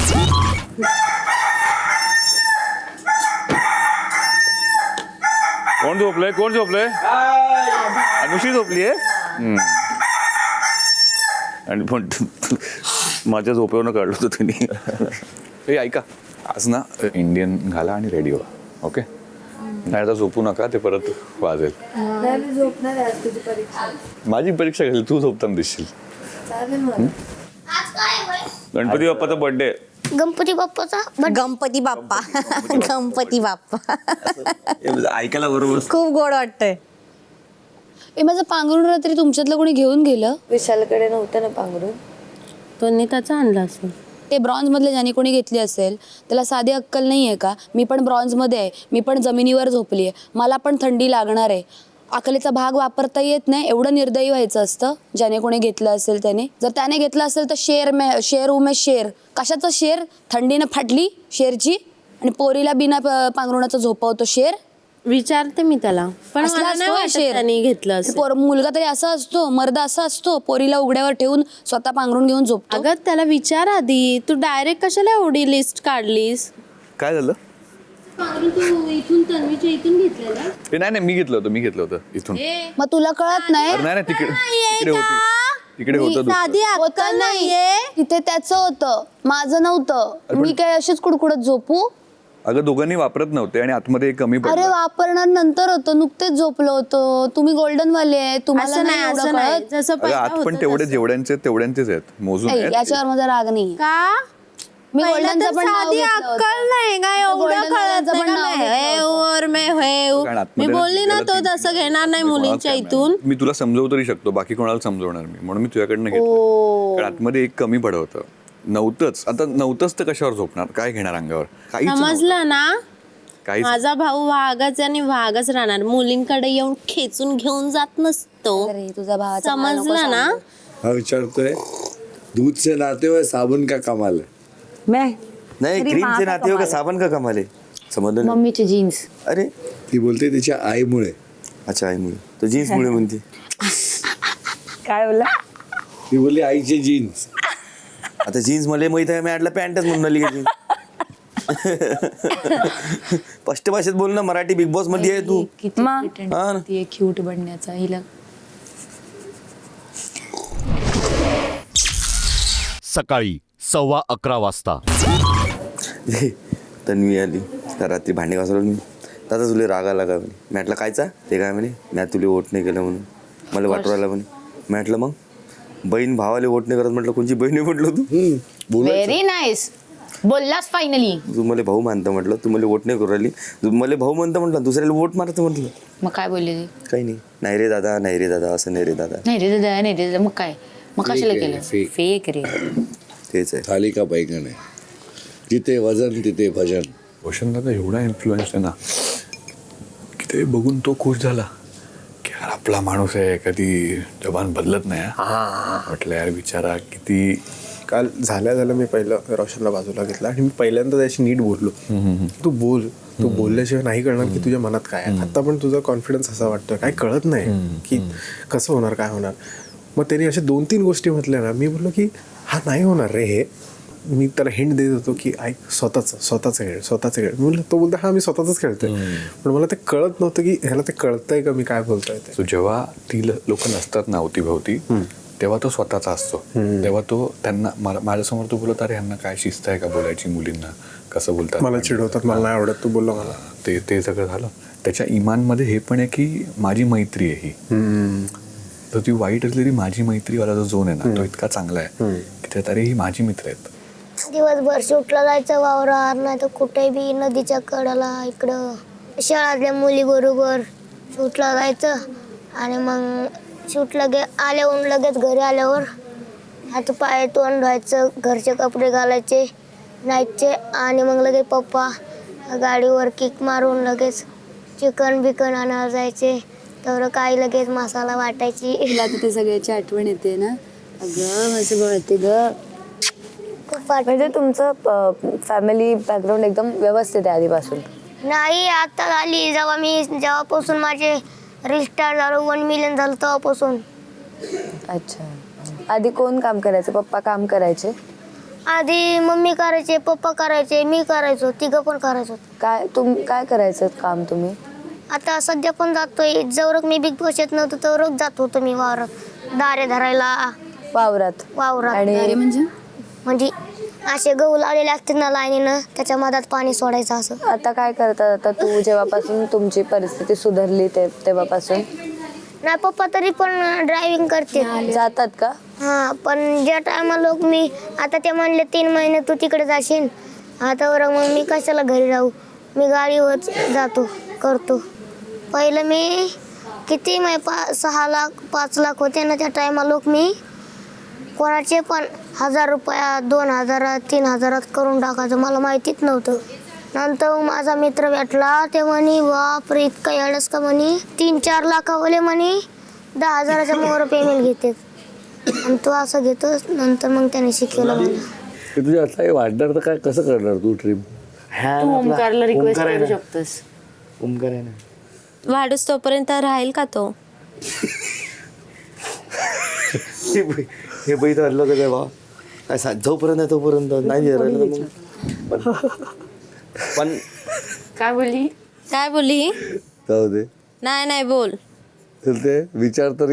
कोण झोपलंय अनुषी झोपली आहे आणि पण माझ्या झोपेवरनं काढलं होतं तुम्ही. हे ऐका, आज ना इंडियन घाला आणि रेडी व्हा, ओके? नाही आता झोपू नका, ते परत वाजेल. माझी परीक्षा घाली, तू झोपताना दिसशील. गणपती बाप्पाचा बर्थडे. गणपती बाप्पाचा गणपती बाप्पा गणपती बाप्पा ऐकायला बरोबर खूप गोड वाटतंय. ए माझं पांघरून रात्री तुमच्यातलं कोणी घेऊन गेलं? विशालकडे नव्हतं ना पांघरून. तो त्याचा आणला असेल. ते ब्रॉन्झमधले ज्याने कोणी घेतली असेल त्याला साधी अक्कल नाही आहे का? मी पण ब्रॉन्झमध्ये आहे, मी पण जमिनीवर झोपली आहे, मला पण थंडी लागणार आहे. अकलेचा भाग वापरता येत नाही, एवढं निर्दयी व्हायचं असतं ज्याने कोणी घेतलं असेल त्याने. जर त्याने घेतलं असेल तर शेर उमे शेर. कशाचं शेर? थंडीनं फाटली शेरची आणि पोरीला बिना पांघरुणाचं झोपवतो शेर. विचारते मी त्याला, पण असला मला नाही असतो वाटत शेर. त्यांनी घेतलं असेल. मुलगा तरी असा असतो, मर्द असा असतो, पोरीला उघड्यावर ठेवून स्वतः पांघरून घेऊन झोपतो. अगं त्याला विचार आधी, तू डायरेक्ट कशाला एवढी लिस्ट काढलीस? काय झालं? पांघरून तू इथून तन्वीच्या इथून घेतलेलं? ते नाही मी घेतलं होतं इथून. मग तुला कळत नाही? अरे नाही तिकडे होतं साधी अक्कल नाहीये. तिथे त्याचं होतं, माझं नव्हतं. मी काय अशीच कुडकुडत झोपू? अगं दोघांनी वापरत नव्हते आणि आतमध्ये एक कमी अरे पडलं. वापरणार नंतर होतं, नुकतेच झोपलो होतो. तुम्ही गोल्डन वाले आहे, तुम्हाला असं नाही नाही, एवढं असं नाही. कळत. जसं अगं पहिलं आत पण होतं तेवढे तसं. तेवढ्यांचेच आहेत मोजून ऐ, आहेत. याच्यावर माझा राग नाही. का? मी पहिलं गोल्डनचं तर पण नाव साधी घेतलं होतं. अक्कल नाही का? एवढं गोल्डन कळत वाल्यांचं नाही पण का? नाव घेतलं मैं होतं. और मैं है. कारण मी आतमध्ये बोलली ना गेला तो तीन- तसं घेणार नाही कोणालाच मुलींच्या काय नाही. इथून. मी तुला समजवू तरी शकतो, बाकी कोणाला समजवणार मी, म्हणून मी तुझ्याकडनं घेतलं. कारण आतमध्ये एक कमी पडत होतं. नव्हतंच तर कशावर झोपणार? काय घेणार अंगावर? काहीच नव्हतं. समजलं ना? काहीच माझा भाऊ वाघच आणि वाघच राहणार. मुलींकडे येऊन खेचून घेऊन जात नसतो. अरे तुझा भावाचा मला नको समजलं ना? सांगू. हा विचारतोय दूध से नाते हुए साबुन का कमाल है. नाही क्रीम से नाते हो का साबण का कमाल आहे? समजलं ना? मम्मीची जीन्स. अरे ती बोलते तिच्या आईमुळे. अच्छा आईमुळे तो जीन्समुळे म्हणते. काय बोलला? ती बोलली आईचे जीन्स. आता जीन्स मला माहित आहे, मी आटला पॅन्टच म्हणून आली का जीन्स. स्पष्ट भाषेत बोल ना, मराठी बिग बॉस मध्ये आहे तू. हा ना. क्यूट बनण्याचा हिला. सकाळी 11:15 वाजता. तन्वी आली तर रात्री भांडे घासलो मी. दादा तुला राग आला का म्हणे. मी म्हटलं कायचा? ते काय म्हणे, मी तुला वोट नाही केलं म्हणून मला वाटवायला म्हणे. मी म्हटलं मग बहीण भावाला वोट नाही करत. म्हटलं कोणची बहीण म्हटलं तू. व्हेरी नाईस, बोललास फायनली. तू मला भाऊ मानतं म्हटलं, तू मला वोट नाही करू राहिली. तू मला भाऊ म्हणतं म्हटलं, दुसऱ्याला वोट मारतं म्हटलं. मग काय बोलले? काही नाही. नाही रे दादा, नाही रे दादा, असं नाही रे दादा. नाही रे दादा, नाही रे दादा. मग काय? मग कशाला केलं? फेक रे. तेच आहे. थाली का पैगण आहे. जिथे वजन तिथे भजन. रोशन दादा एवढा इन्फ्लुएन्स आहे ना की ते बघून तो खुश झाला की यार आपला माणूस आहे, कधी जबान बदलत नाही. म्हटलं यार बिचारा किती. काल झाल्या मी पहिलं रोशनला बाजूला घेतला आणि मी पहिल्यांदा त्याशी नीट बोललो. तू बोलल्याशिवाय नाही कळणार की तुझ्या मनात काय आहे. आता पण तुझा कॉन्फिडन्स असा वाटतं, काय कळत नाही की कसं होणार, काय होणार. मग त्यांनी अशा 2-3 गोष्टी म्हटल्या ना, मी बोललो की हा नाही होणार रे हे. मी त्याला हिंट देत होतो की ऐक स्वतःच खेळ. मी बोललो, तो बोलतो हा मी स्वतःच खेळतोय. पण मला ते कळत नव्हतं की ह्याला ते कळतंय का मी काय बोलतोय ते. सो जेव्हा ती लोक नसतात ना अवतीभवती, तेव्हा तो स्वतःचा असतो. तेव्हा तो त्यांना माझ्यासमोर तो बोलत, अरे ह्यांना काय शिस्त आहे का बोलायची, मुलींना कसं बोलतात, मला चिडवतात, मला नाही आवडत, तू बोललो मला. ते सगळं झालं. त्याच्या इमानमध्ये हे पण आहे की माझी मैत्री आहे ही. तर ती वाईट असलेली माझी मैत्रीवाला जो झोन आहे ना, तो इतका चांगला आहे की त्यात अरे ही माझी मित्र आहेत. दिवसभर शूटला जायचं वावरात, नाही तर कुठे बी नदीच्या कडेला इकडं शाळातल्या मुलीबरोबर शूटला जायचं. आणि मग शूट आल्यावर लगेच घरी आल्यावर हात पाय तोंड धुवायचं, घरचे कपडे घालायचे नाईटचे. आणि मग लगेच पप्पा गाडीवर किक मारून लगेच चिकन बिकन आणायला जायचे. तर काही लगेच मसाला वाटायची. हिला तिथे सगळ्याची आठवण येते ना. अगं माझं गळते ग. खूप म्हणजे तुमचं फॅमिली बॅकग्राऊंड एकदम व्यवस्थित आहे आधीपासून? नाही, आता झाली. जेव्हापासून माझे रिस्टार्ट झालं 1 मिलियन झालं तेव्हापासून. अच्छा. आधी कोण काम करायचं? पप्पा काम करायचे? आधी मम्मी करायचे, पप्पा करायचे, मी करायचो, तिघं पण करायचो. काय करायचं काम तुम्ही? आता सध्या पण जातोय. जवळ मी बिग बॉस येत नव्हतं तेवढं जात होतो मी वावरात दारे धरायला. वावरात आणि म्हणजे असे गहू लावलेले असते ना लाईनीनं, त्याच्या मधात पाणी सोडायचं असं. आता काय करतात? आता तू जेव्हापासून तुमची परिस्थिती सुधारली तेव्हापासून? नाही, पप्पा तरी पण ड्रायव्हिंग करते. जातात का? हां, पण ज्या टायमाला लोक मी आता ते म्हणले 3 महिने तू तिकडे जाशील, आता बरं मग मी कशाला घरी राहू, मी गाडीवर जातो करतो. पहिलं मी किती 6 लाख 5 लाख होते ना त्या टायमाला लोक मी कोणाचे पण 1000 रुपयात 2000 3000 करून टाकायचं, मला माहितीच नव्हतं. नंतर माझा मित्र भेटला ते म्हणे बापरे इतका येडस का म्हणे 3-4 लाखावाले म्हणे 10,000च्या मोर पेमेंट घेते आणि तू असं घेतोस. नंतर मग त्याने शिकवलं मला. तुझ्या आता वाढणार तर काय कसं करणार तू ट्रिप? तू ओमकारला रिक्वेस्ट करू शकतोस. ओमकार आहे ना, वाढूस तोपर्यंत राहील का तो? हे बाई तर हल्लं काय बा काय जोपर्यंत आहे तोपर्यंत नाही राहिलं तर मग पण काय बोलली? जाऊ दे. नाही बोल. ते विचारतं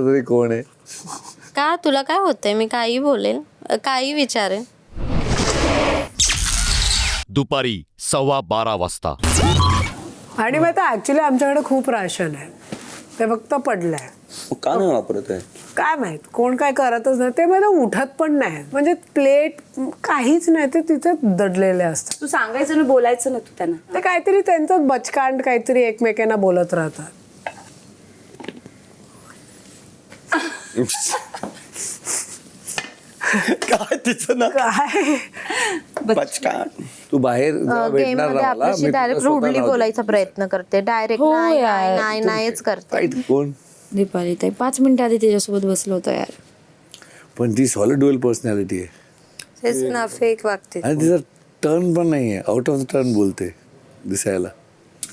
तरी कोण आहे? का तुला काय होतंय? मी काही बोलेल, काही विचारेन. दुपारी 12:15 वाजता. आणि मग आता ऍक्च्युली आमच्याकडे खूप राशन आहे, ते फक्त पडलंय. का नाही वापरत आहे? काय माहित कोण काय करतच नाही. ते मला उठत पण नाही, म्हणजे प्लेट काहीच नाही, ते तिथे दडलेले असतात. तू सांगायचं ना, बोलायचं ना तू त्यांना. ते काहीतरी त्यांचं बचकांड काहीतरी एकमेकांना बोलत राहतात. काय तिचं ना काय बचकान. तू बाहेर गेम मध्ये आपल्याशी डायरेक्ट रूडली बोलायचा प्रयत्न करते. डायरेक्ट नाहीच करते. कोण? दीपाली ताई 5 मिनिटं आधी त्याच्यासोबत बसलो होतो यार. पण ती सॉलिड ड्युअल पर्सनॅलिटी आहे तेच ना, फेक वागते. आणि तिचा टर्न पण नाही आहे, आउट ऑफ द टर्न बोलते दिसायला.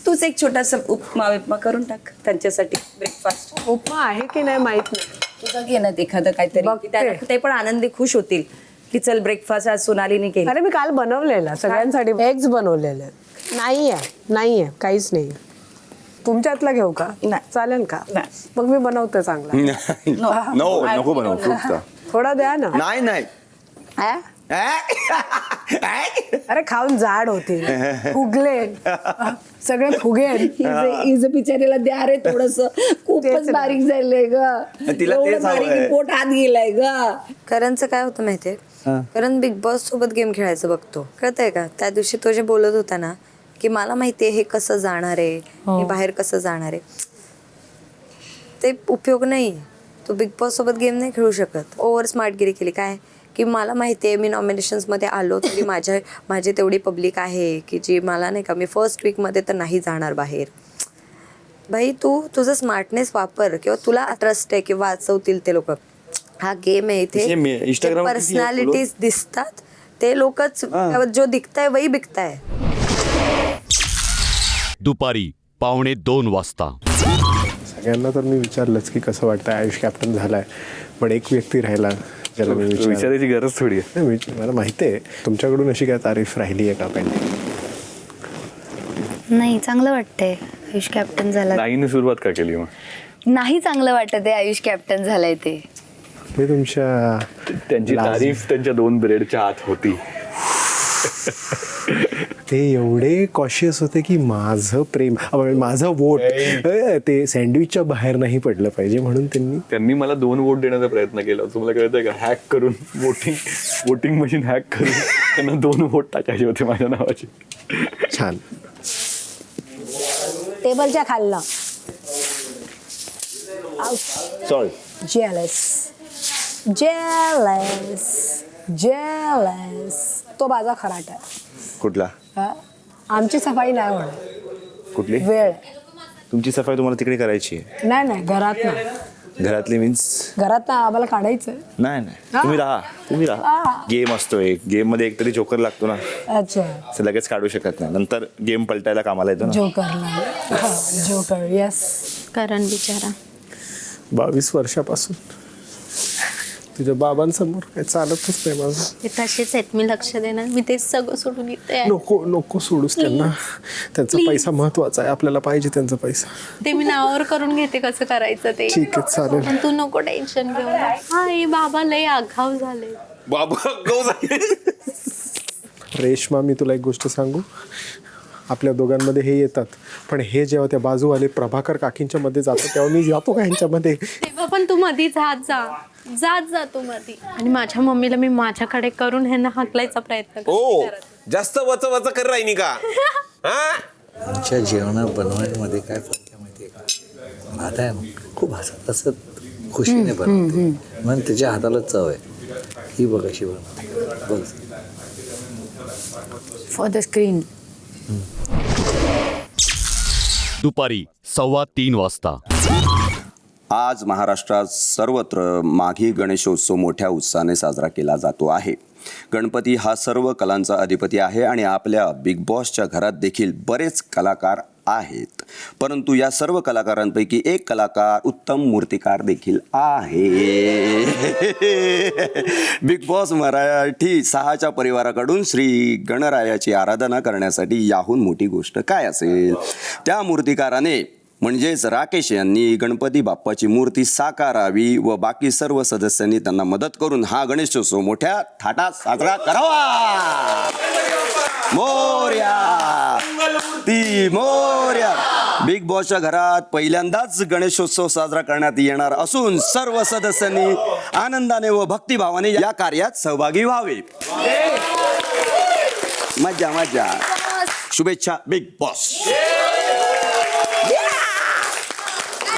तूच एक छोटासा उपमा करून टाक त्यांच्यासाठी ब्रेकफास्ट. उपमा आहे की नाही माहित नाही. तुझं घे ना एखादं काहीतरी, की त्यांना ते पण आनंदी खुश होतील की चल ब्रेकफास्ट आज सोनालीने केला. अरे मी काल बनवलेला सगळ्यांसाठी, एग्स बनवलेले. नाहीये काहीच नाही. तुमच्यातला घेऊ का? चालेल का? मग मी बनवते चांगला. नको बनवू खूप. थोडा द्या ना. नाही अरे खाऊन जाड होतील, फुगले सगळे फुगेल. हिचं बिचारीला द्या रे थोडस, खूपच बारीक झालंय ग, तिला तेच हवंय. पोट हात गेलाय ग. करणचं काय होतं माहितीये, करण बिग बॉस सोबत गेम खेळायचं बघतो, कळतंय का? त्या दिवशी तो जे बोलत होता ना की मला माहितीये हे कसं जाणार आहे, हे बाहेर कसं जाणार आहे, ते उपयोग नाही. तो बिग बॉस सोबत गेम नाही खेळू शकत. ओव्हर स्मार्टगिरी केली काय की मला माहिती आहे मी नॉमिनेशन्समध्ये आलो तरी माझी तेवढी पब्लिक आहे की जी मला नाही का, मी फर्स्ट वीकमध्ये तर नाही जाणार बाहेर. भाई तू तुझं स्मार्टनेस वापर, किंवा तुला ट्रस्ट आहे की वाचवतील ते लोक. हा गेम आहे, इथे पर्सनॅलिटीज दिसतात ते लोकच, जो दिखताय वही बिकताय. दुपारी 1:45 वाजता. सगळ्यांना तर मी विचारलंच की कसं वाटतं आयुष कॅप्टन झालाय, पण एक व्यक्ती राहिला ज्याला मी विचारायची गरज थोडी आहे. मला माहिती आहे तुमच्याकडून अशी काय तारीफ राहिली आहे का पेंडिंग? नाही, चांगलं वाटतंय आयुष कॅप्टन झाला. नाहीने सुरुवात का केली मग? नाही चांगलं वाटत आहे आयुष कॅप्टन झालाय ते. मी तुमच्या त्यांची तारीफ त्यांच्या 2 ब्रेडच्या आत होती. ते एवढे कॉशियस होते की माझं प्रेम, माझं वोट ते सँडविचच्या बाहेर नाही पडलं पाहिजे म्हणून त्यांनी मला 2 वोट देण्याचा प्रयत्न केला. तुम्हाला कळतंय का? हॅक करून वोटिंग मशीन हॅक करून त्यांना 2 वोट टाकायचे होते माझ्या नावाचे. छान. टेबलच्या खाल्लं. जेलस तो माझा खराट आहे. कुठला? आमची सफाई नाही होणार. कुठली वेळ? तुमची सफाई तुम्हाला तिकडे करायची आहे. नाही घरात नाही. घरातली मीन्स? घरात ना आम्हाला काढायचं. नाही तुम्ही राहा. गेम असतो एक, गेम मध्ये एक तरी जोकर लागतो ना. अच्छा, लगेच काढू शकत नाही, नंतर गेम पलटायला कामाला येतो ना. Joker yes. करण बिचारा 22 वर्षापासून तुझ्या बाबांसमोर काही चालतच नाही माझं. ते तसेच आहेत, मी लक्ष देणार, मी तेच सगळं सोडून येते. नको नको सोडूस त्यांना, त्यांचा Please. पैसा महत्वाचा आहे, आपल्याला पाहिजे त्यांचा पैसा. ते मी नावावर करून घेते कसं करायचं ते. ठीक आहे चालेल. पण तू नको टेन्शन घेऊ. हा हे बाबा लय आघाव झाले. रेश्मा, मी तुला एक गोष्ट सांगू, आपल्या दोघांमध्ये हे येतात, पण हे जेव्हा त्या बाजूवाले प्रभाकर काकींच्या मध्ये जातं तेव्हा मी जातो का ह्यांच्यामध्ये? तेव्हा पण तू मधी जात तू मधी. आणि माझ्या मम्मीला मी माझ्याकडे करून ह्यांना हाकलायचा प्रयत्न करते. जास्त वच कर राहिनी का? आमच्या जेवण बनवण्यामध्ये काय फरक आहे माहिती आहे का? माझा आहे खूप हसत हसत खुशीने बनवते, म्हणून त्याच्या हाताला चव आहे. ही बघ अशी बनवते बघ. For the screen. दुपारी 3:15 वाजता. आज महाराष्ट्रात सर्वत्र माघी गणेशोत्सव मोठ्या उत्साहाने साजरा केला जातो आहे. गणपती हा सर्व कलांचा अधिपती आहे आणि आपल्या बिग बॉसच्या घरात देखील बरेच कलाकार आहेत, परंतु या सर्व कलाकारांपैकी एक कलाकार उत्तम मूर्तिकार देखील आहे. बिग बॉस मराठी 6च्या परिवाराकडून श्री गणरायाची आराधना करण्यासाठी याहून मोठी गोष्ट काय असेल? त्या मूर्तिकाराने म्हणजेच राकेश यांनी गणपती बाप्पाची मूर्ती साकारावी व बाकी सर्व सदस्यांनी त्यांना मदत करून हा गणेशोत्सव मोठ्या थाटात साजरा करावा. मोरया ती मोरया. बिग बॉसच्या घरात पहिल्यांदाच गणेशोत्सव साजरा करण्यात येणार असून सर्व सदस्यांनी आनंदाने व भक्तिभावाने या कार्यात सहभागी व्हावे. मजा मजा. शुभेच्छा बिग बॉस.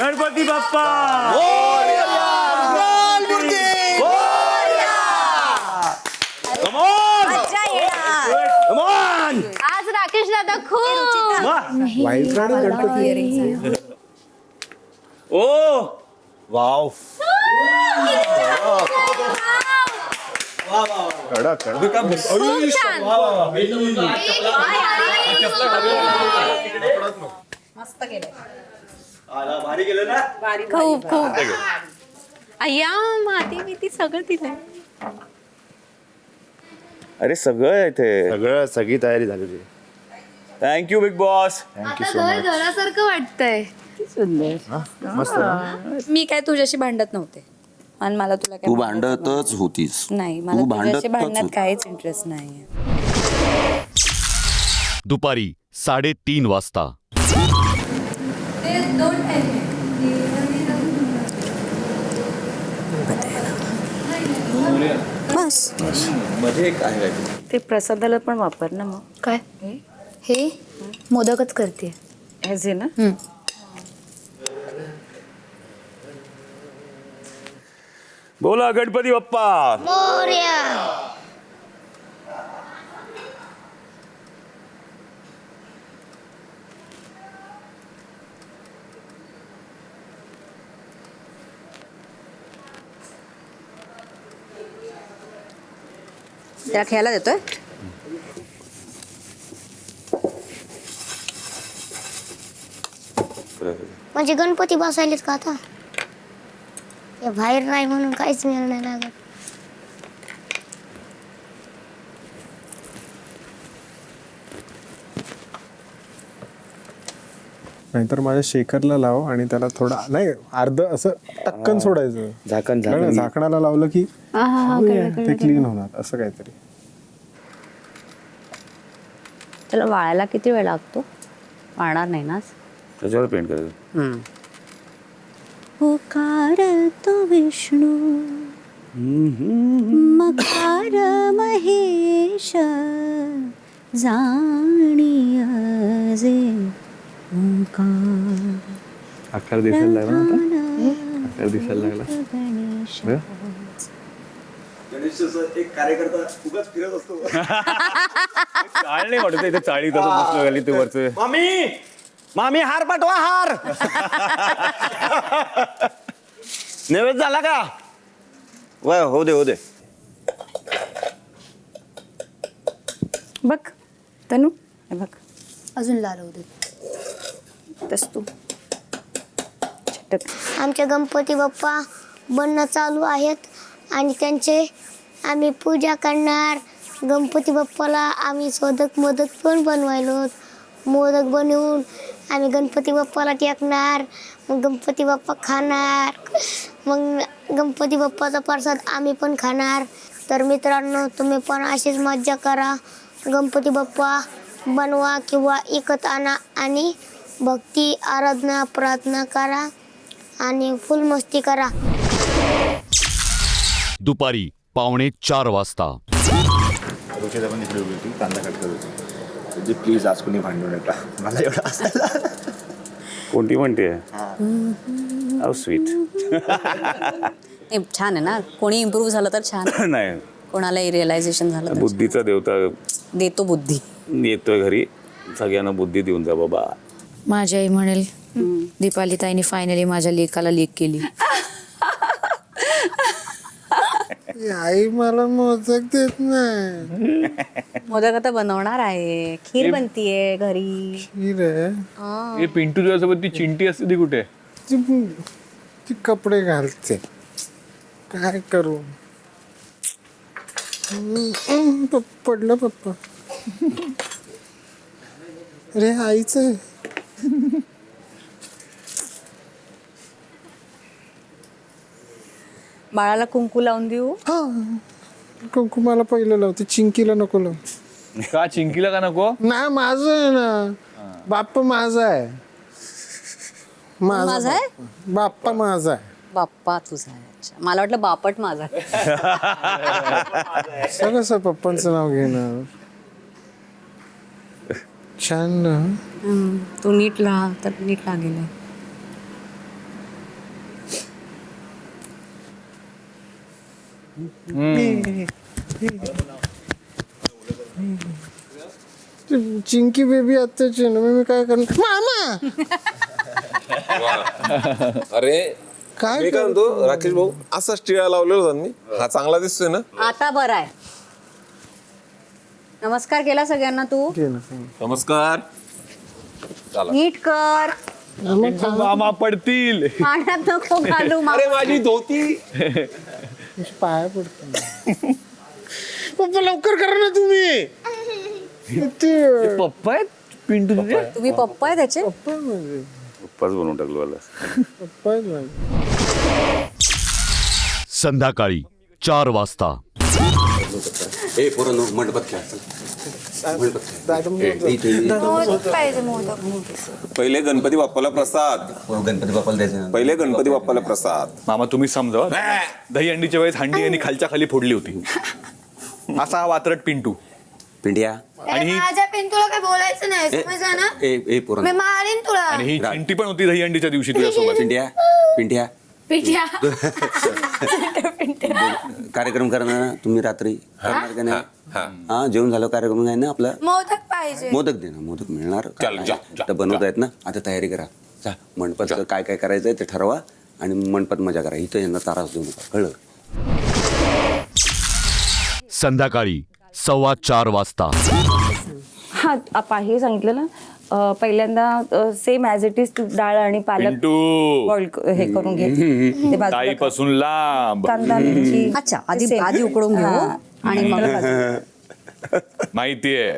गणपती बाप्पा आज राकेश दादा खूप वाईल्ड कार्ड गणपती. ओ वाव. मस्त केलं. भारी गेलं ना. खूप खूप. अय्या माती बिती सगळं दिलंय. अरे सगळं आहे इथे, सगळी तयारी झालेली. Thank you Bigg boss. घरासारखं वाटतंय. मस्त. मी काय तुझ्याशी भांडत नव्हते आणि मला तुला तू भांडतच होतीस. नाही, तू मला भांडतच तुझ्याशी भांडण्यात होती. काहीच इंटरेस्ट नाही. दुपारी 3:30 वाजता. बस मध्ये काय ते प्रसादाला पण वापर ना. मग काय हे मोदकच करते हेच आहे ना. बोला गणपती बाप्पा मोरया. त्याला खेळायला देतोय. म्हणजे गणपती बसायलेच का आता? ते बाहेर नाही म्हणून काहीच मिळणार नाही लागत. नाहीतर माझ्या शेखरला लाव आणि त्याला थोडा नाही अर्ध असं टक्कन सोडायचं. झाकणाला लावलं की ते क्लीन होणार असं काहीतरी. त्याला वाळायला किती वेळ लागतो? वाळणार नाही ना. त्याच्यावर पेंट करायचं. पुकारतो विष्णू मकार महेश जाणीय जे ओंकार. आकार दिसायला लागला ना. आकार दिसायला लागला. एक कार्यकर्ता उगाच फिरत असतो. चाळ नाही वाटत इथे, चाळी तसं बसलो गेली ते वरचं. मामी मामी हार पाठवा, हार. नैवेद्य झाला का? वय हो दे हो दे. बघ तनू, हे बघ अजून लाल होऊ दे. तस तू वाटतं? आमचे गणपती बाप्पा बनणं चालू आहेत आणि त्यांचे आम्ही पूजा करणार. गणपती बाप्पाला आम्ही मोदक पण बनवायलो. मोदक बनवून आम्ही गणपती बाप्पाला टेकणार. मग गणपती बाप्पा खाणार. मग गणपती बाप्पाचा प्रसाद आम्ही पण खाणार. तर मित्रांनो, तुम्ही पण अशीच मज्जा करा. गणपती बाप्पा बनवा किंवा विकत आणा आणि भक्ती आराधना प्रार्थना करा आणि फुल मस्ती करा. दुपारी 3:45 वाजता. कांदा कट करतो प्लीज आज कोणी भांडू नका मला एवढं असायला. कोणती म्हणते हाऊ स्वीट. छान आहे ना, कोणी इम्प्रूव्ह झालं तर छान. नाही, कोणालाही रिअलायझेशन झालं तर बुद्धीचा देवता देतो बुद्धी. येतोय घरी, सगळ्यांना बुद्धी देऊन जा बाबा. माझी आई म्हणेल दीपाली ताईने फायनली माझ्या लेकाला लेक केली. आई मला मोदक देत नाही. मोदक आता बनवणार आहे. खीर बनतीये घरी. खीर आहे. पिंटू तुझ्यासोबत ती चिंटी असते ती कुठे? ती कपडे घालते. काय करू? पडलं पप्पा. अरे आईच आहे. बाळाला कुंकू लावून देऊ. कुंकू मला पहिलं लावते, चिंकीला नको लावू. का चिंकीला का नको? नाही, माझं आहे ना. बाप्पा माझा आहे. माझा आहे? बाप्पा माझा आहे. बाप्पा तुझा आहे. अच्छा, मला वाटलं बापट माझा. कसं पप्पांचं नाव घेणार? छान ना. तू नीट राहा तर नीट लागेल. चिंकी बेबी आत्ताची ना, मी काय करणार? मामा अरे काय मी काय म्हणतो राकेश भाऊ, असाच टिळा लावलेला होता मी. हा चांगला दिसतोय ना. आता बरं आहे. नमस्कार केला सगळ्यांना तू. नमस्कार. नीट कर. मामा पडतील. पाण्यात नको घालू. अरे माझी धोती. पाया पडतो. पप्पा लवकर करा ना तुम्ही. पप्पा आहेत पिंटू तुझे? तुम्ही पप्पा आहे त्याचे? पप्पाच बनवून टाकलो मला. संध्याकाळी 4 वाजता. ए पोरांनो, मंडपात खेळा. पहिले गणपती बाप्पाला प्रसाद. गणपती बाप्पाला द्यायचं. पहिले गणपती बाप्पाला प्रसाद. मामा तुम्ही समजावा. दहीहंडीच्या वेळेस हंडी आणि खालच्या खाली फोडली होती. असा हा वात्रट पिंटू. पिंट्या आणि माझ्या पिंटूला काय बोलायचं नाही, समजलं ना? ए पोरांनो. मी मारीन तुला. आणि ही चिंटी पण होती दहीहंडीच्या दिवशी तुझ्यासोबत. पिंट्या पिंट्या पिंट्या. कार्यक्रम करणार ना तुम्ही रात्री? करणार का नाही? हा, जेवण झालं कार्यक्रम आहे ना आपला. मोदक पाहिजे. मोदक दे ना, मोदक मिळणार. आता बनवत आहेत ना, आता तयारी करा. जा मंडपात काय काय करायचंय ते ठरवा आणि मंडपात मजा करा. इथं यांना त्रास देऊ नका, कळलं? संध्याकाळी 4:15 वाजता. हा आपा हे सांगितलं ना, पहिल्यांदा सेम ॲज इट इज डाळ आणि पालक बॉईल हे करून घे. ते बाजूला ताईपासून लांब. कांदा मिरची. अच्छा, आधी उकडून घेऊ आणि मग माहितीये.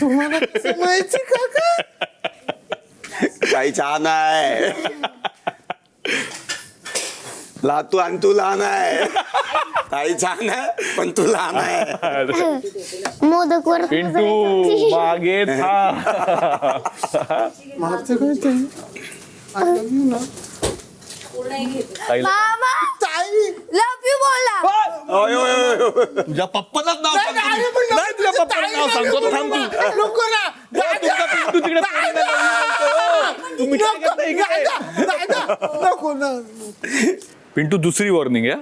माहिती का? काही छान आहे. तू आणि तू लहान आहे. काही छान आहे पण तू लहान आहे. मोदक वर पिंटू मागे था. मारते काय ते? मामा लव यू बोला. तुझ्या पप्पालाच नाव सांगतो. नाही तुझ्या पप्पाला नाव सांगतो. थांब तू. नको ना. तुमचा पिंटू तिकडे नको ना. पिंटू दुसरी वॉर्निंग आहे.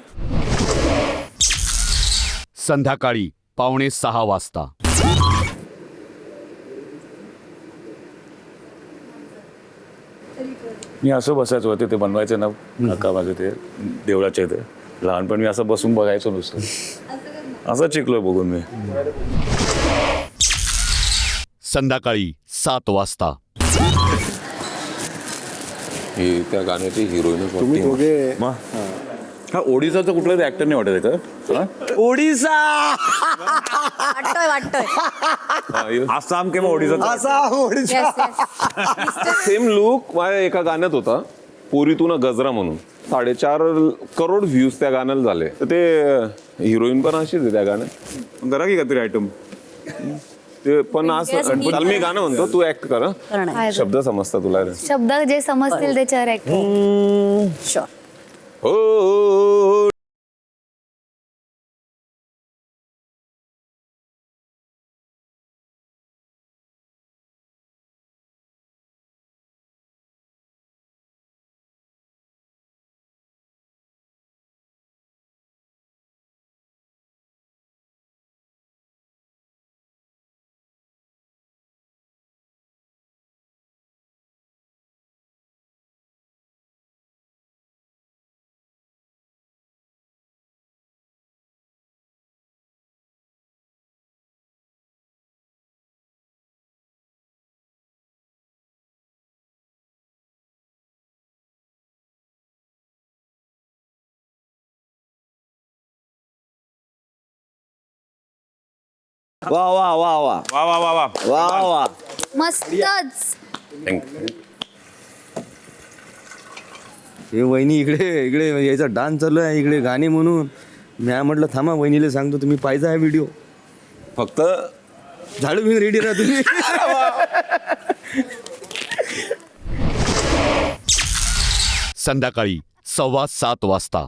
संध्याकाळी 5:45 वाजता. मी असं बसायचो होते, ते बनवायचं ना काका माझे ते देवळाचे ते. लहानपणी मी असं बसून बघायचो नुसतं. असं शिकलोय बघून मी. संध्याकाळी 7 वाजता. ही त्या गाण्याची हिरोईनच तुम्ही दोघे हा ओडिसाचा कुठला तरी ऍक्टर नाही वाटत आहे का? ओडिसा वाटतोय आसाम किंवा ओडिसा आसाम ओडिसा सेम लुक माझ्या एका गाण्यात होता पोरीतून गजरा म्हणून 4.5 करोड व्ह्यूज त्या गाण्याला झाले. तर ते हिरोईन पण अशीच आहे त्या गाण्यात. करा की काहीतरी आयटम ते पण असं चल मी गाणं म्हणतो तू ऍक्ट कर हं. करणार. शब्द समजता तुला रे. शब्द जे समजतील त्याच्यावर ऍक्ट. हो वा वा वा वा वा वा वा वा वा वा मस्तच. हे वहिनी इकडे इकडे याचा डान्स चालू आहे इकडे गाणे म्हणून. मी म्हटलं थांबा वहिनीला सांगतो तुम्ही पाहिजे हा व्हिडिओ. फक्त झाडू घेऊन रेडी राहा तुम्ही. संध्याकाळी 7:15 वाजता.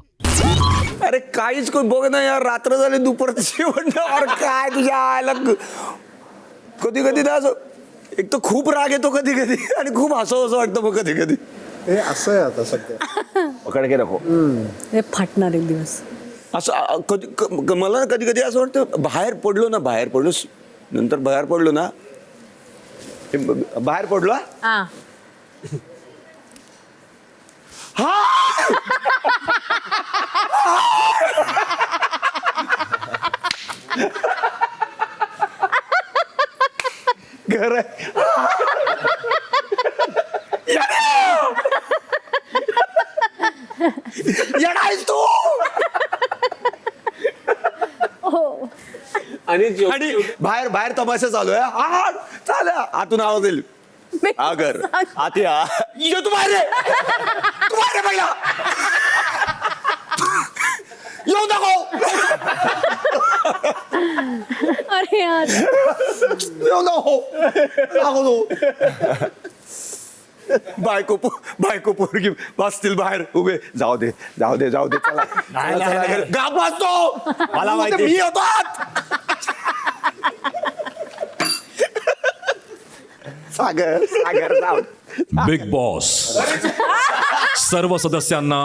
अरे काहीच कोण बघ ना यार रात्र झाली दुपारची म्हणल्यावर काय तुझ्या आयला कधी कधी ना असं एक तर खूप राग येतो कधी कधी आणि खूप हसं असं वाटतं मग कधी कधी. हे असं आहे आता सध्या. पकड के रखो. हे फाटणार एक दिवस. असं कधी मला ना कधी कधी असं वाटतं बाहेर पडलो नंतर बाहेर पडलो ना बाहेर पडलो हा. घर येणारच तू. आणि बाहेर बाहेर तमाशा चालू आहे चाल आतून आवाज येईल. घर आत या तू बाहेर तू बाहेर पहिला येऊ नको. अरे यार. येऊ नको बायको पोरगी बसतील बाहेर उभे. जाऊ दे चला गाप वाजतो मला माहिती मी होतात. सागर जाऊ. बिग बॉस सर्व सदस्यांना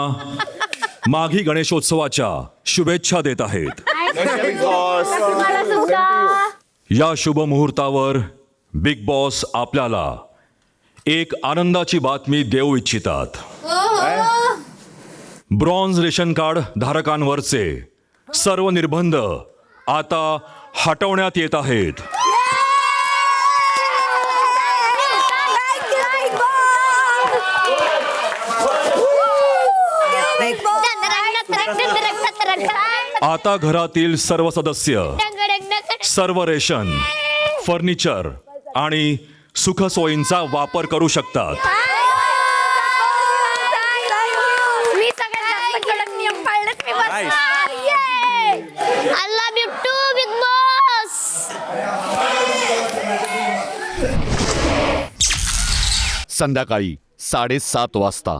माघी गणेशोत्सवाच्या शुभेच्छा देत आहेत. मला सुद्धा. या शुभ मुहूर्तावर बिग बॉस आपल्याला एक आनंदाची बातमी देऊ इच्छितात. ब्रॉन्झ रेशन कार्ड धारकांवरचे सर्व निर्बंध आता हटवण्यात येत आहेत. आता घरातील सर्व सदस्य सर्व रेशन फर्निचर आणि सुखसोयींचा वापर करू शकतात. मी सगळ्यात जास्त कडक नियम पाळलेत. मी बसणार. I love you too, Big Boss. संध्याकाळी 7:30 वाजता.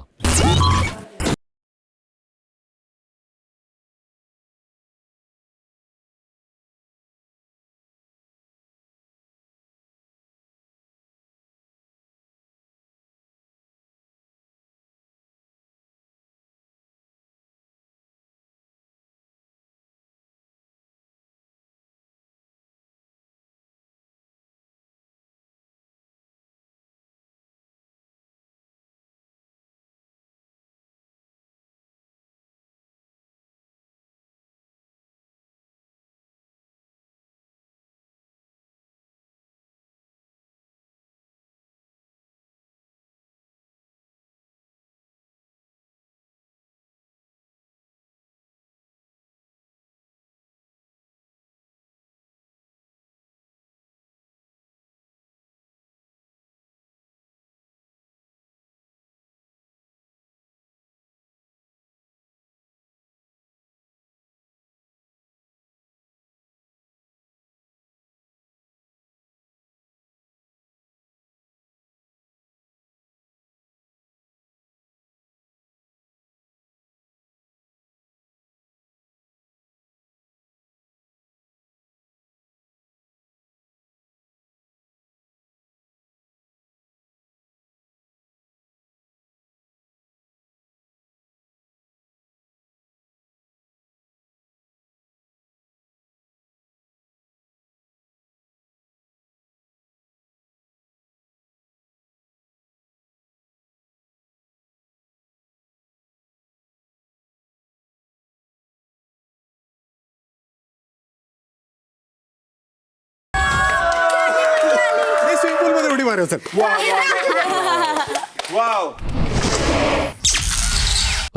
भारी होतं.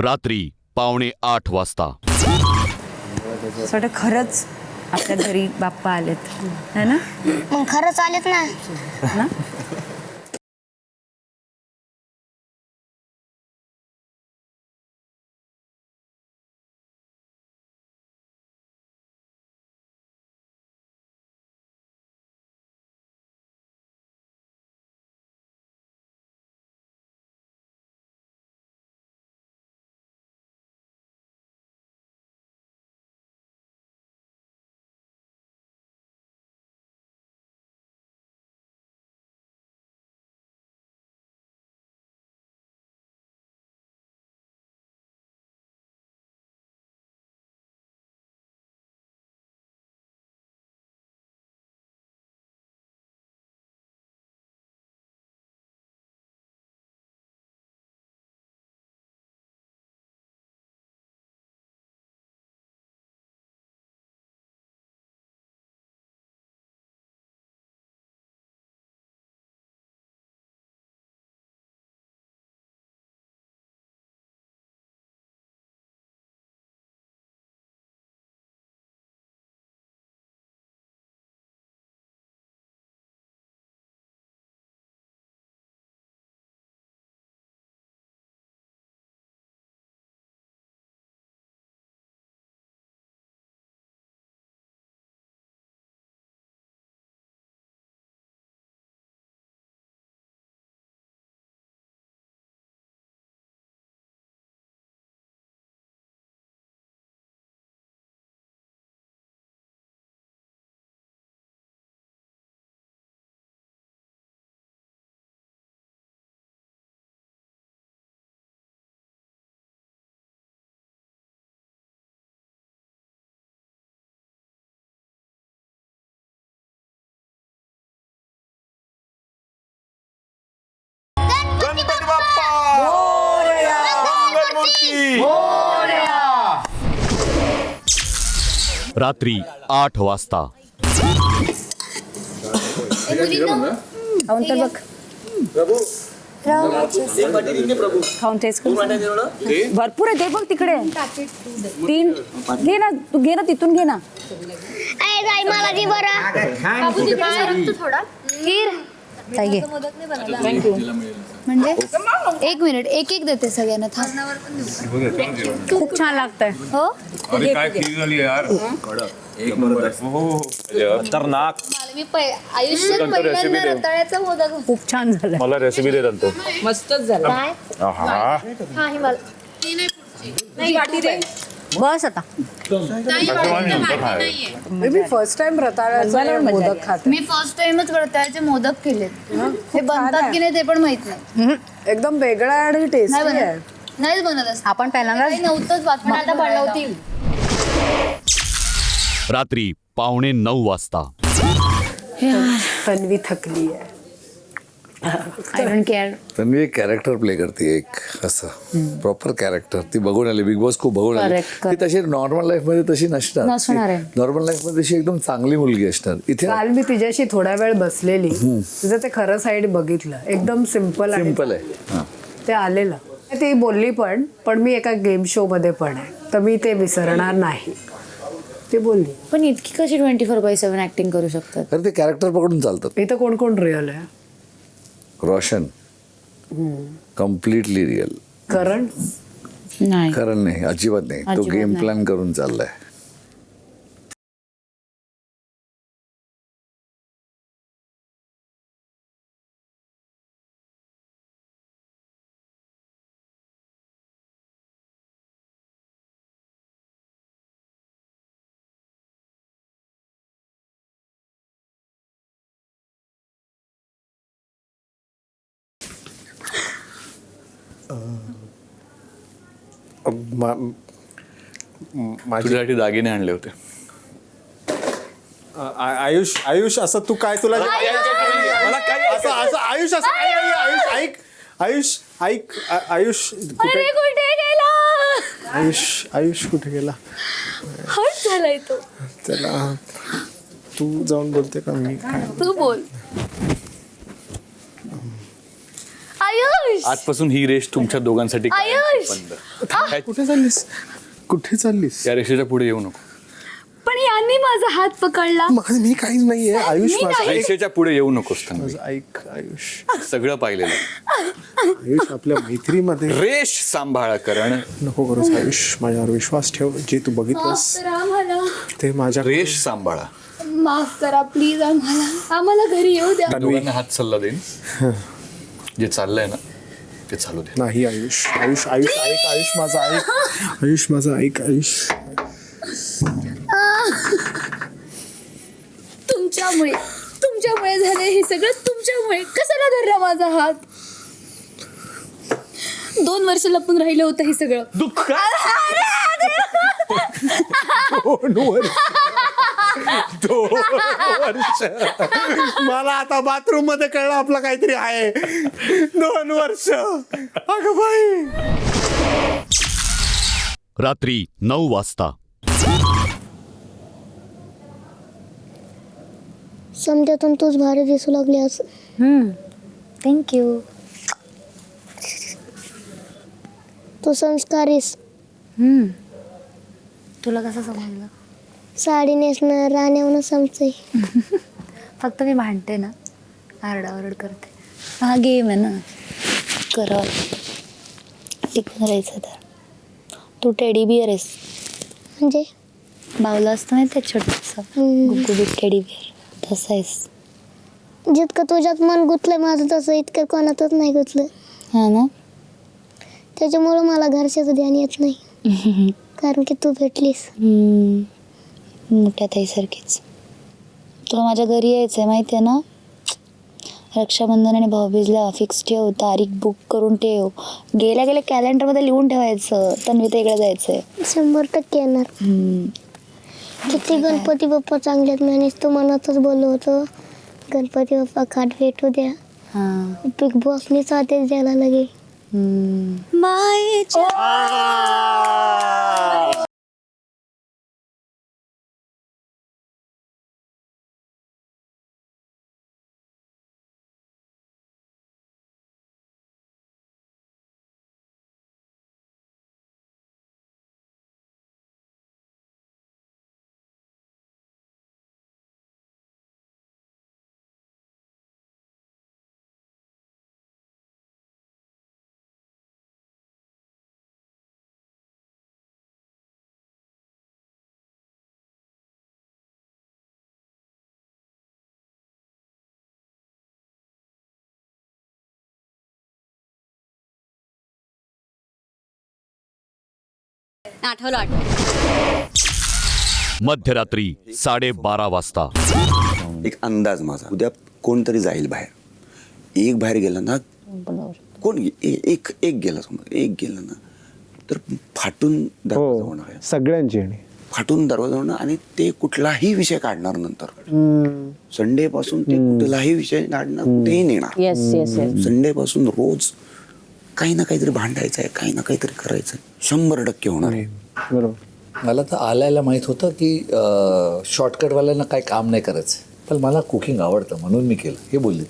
रात्री 7:45 वाजता. असं वाटतं खरंच आपल्या घरी बाप्पा आलेत है ना. मग खरंच आलेत ना. गणपती बाप्पा मंगलमूर्ती. रात्री 8 वाजता. खाऊन तर बघ. खाऊन टेस्ट करू. भरपूर आहे ते बघ तिकडे. 3 घे ना, तू घे ना तिथून घे ना. मला दी बरं. काय घे. थँक्यू. म्हणजे एक मिनिट एक एक देते सगळ्यांना. खूप छान लागतंय. हो काय खीर झाली यार. खतरनाक. मी आयुष्यात पहिल्यांदा रताळ्याचा मोदक. खूप छान झालं. मला रेसिपी दे तो. मस्तच झालं. हा ही मला बस आता. मी फर्स्ट टाइम रताळ्याचा मोदक खाते. मी फर्स्ट टाइमच रताळ्याचे मोदक केलेत. हे बनतात की नाही ते पण माहित नाही. एकदम वेगळा आणि टेस्टी आहे. नाहीच बनत असत. आपण पहिल्यांदा नव्हतंच बाकी आता बनवतील. रात्री 8:45 वाजता. तन्वी थकली आहे. I don't care. तन्वी एक कॅरेक्टर प्ले करते, एक असं प्रॉपर कॅरेक्टर. ती बघून आली, बिग बॉस खूप बघून आली. ती तशी नॉर्मल लाईफ मध्ये तशी नसणार. नॉर्मल लाईफ मध्ये तशी एकदम चांगली मुलगी असणार. इथे काल मी तिच्याशी थोडा वेळ बसलेली, तिचं ते खरं साईड बघितलं. एकदम सिम्पल आहे. ते आलेलं. ती बोलली पण मी एका गेम शो मध्ये पण आहे, तर मी ते विसरणार नाही. ते बोलली. पण इतकी कशी 24/7 ऍक्टिंग करू शकतात? तर ते कॅरेक्टर पकडून चालतात. इथं कोण कोण रिअल आहे? Roshan completely real. करण नाही, अजिबात नाही. तो गेम प्लॅन करून चाललाय. तुझ्यासाठी दागिने आणले होते. आयुष असं तू काय तुला मला काय असं आयुष असं ऐक आयुष ऐक आयुष कुठे गेला? आयुष कुठे गेला? हट झालाय तो. त्याला तू जाऊन बोलते का मी काय? तू बोल. आजपासून ही रेष तुमच्या दोघांसाठी आयुष! बंद. कुठे चाललीस कुठे चाललीस या रेषेच्या पुढे येऊ नको. पण यांनी माझा हात पकडला. मी काहीच नाहीये आयुष मी माझा नाही. रेषेच्या पुढे येऊ नकोस तन्वी. ऐक आयुष सगळं पाहिलेलं. आयुष आपल्या मैत्रीमध्ये रेष सांभाळा करण. नको करूस आयुष माझ्यावर विश्वास ठेव जे तू बघितलंस माफ करा मला. ते माझ्या रेष सांभाळा. माफ करा प्लीज आम्हाला घरी येऊ द्या. दोघांना हात सल्ला देईन. जे चाललंय ना ते चालू दे. नाही आयुष आयुष आयुष ऐक आयुष माझा ऐक आयुष माझा ऐक आयुष तुमच्यामुळे झाले हे सगळं. तुमच्यामुळे. कशाला धरला माझा हात? 2 वर्ष लपून राहिलं होतं हे सगळं. दुःख 2 वर्ष मला आता बाथरूम मध्ये कळलं आपलं काहीतरी आहे. 2 वर्ष अगं बाई. रात्री 9 वाजता. समजातून तूच भारी दिसू लागली असं. थँक्यू. तू संस्कारीस. तुला कसं समजलं? साडी नेसणं राहण्यावरून समजते. फक्त मी भांडते ना, आरडाओरड करते. हा गेम आहे ना, करावं टिकून राहायचं. तर तू टेडी बिअर आहेस. म्हणजे बावलं असतं माहिती आहे छोटंसं गुबगुबीत टेडी बिअर, तसं आहेस. जितकं तुझ्यात मन गुंतलंय माझं तसं इतकं कोणातच नाही गुंतलं. हा ना. त्याच्यामुळं मला घरच्याचं ध्यान येत नाही. कारण की तू भेटलीस. मोठ्या ताईसारखीच. तुला माझ्या घरी यायचं आहे माहिती आहे ना. रक्षाबंधन आणि भाऊबीजला फिक्स ठेव, तारीख बुक करून ठेव. गेल्या गेल्या कॅलेंडरमध्ये लिहून ठेवायचं तन्वी ताईकडे जायचं आहे. 100% येणार. किती गणपती बाप्पा चांगले आहेत. मी तू मनातच बोललो होतो गणपती बाप्पा खाट भेटू द्या. बिग बॉसनीच आदेश द्यायला लगे. मध्यरात्री 12:30 वाजता. एक अंदाज माझा, उद्या कोणतरी जाईल बाहेर. एक बाहेर गेला ना, कोण एक गेला समजा, एक गेला ना तर फाटून दरवाजा होणार आहे. सगळ्यांची फाटून दरवाजा होणार. आणि ते कुठलाही विषय काढणार नंतर. संडे पासून ते कुठलाही विषय काढणार, कुठेही नेणार. संडे पासून रोज काही ना काहीतरी भांडायचं आहे, काही ना काहीतरी करायचं आहे. 100% होणार आहे. बरोबर. मला तर आल्याला माहीत होतं की शॉर्टकटवाल्यांना काही काम नाही करायचं, पण मला कुकिंग आवडतं म्हणून मी केलं हे बोलले.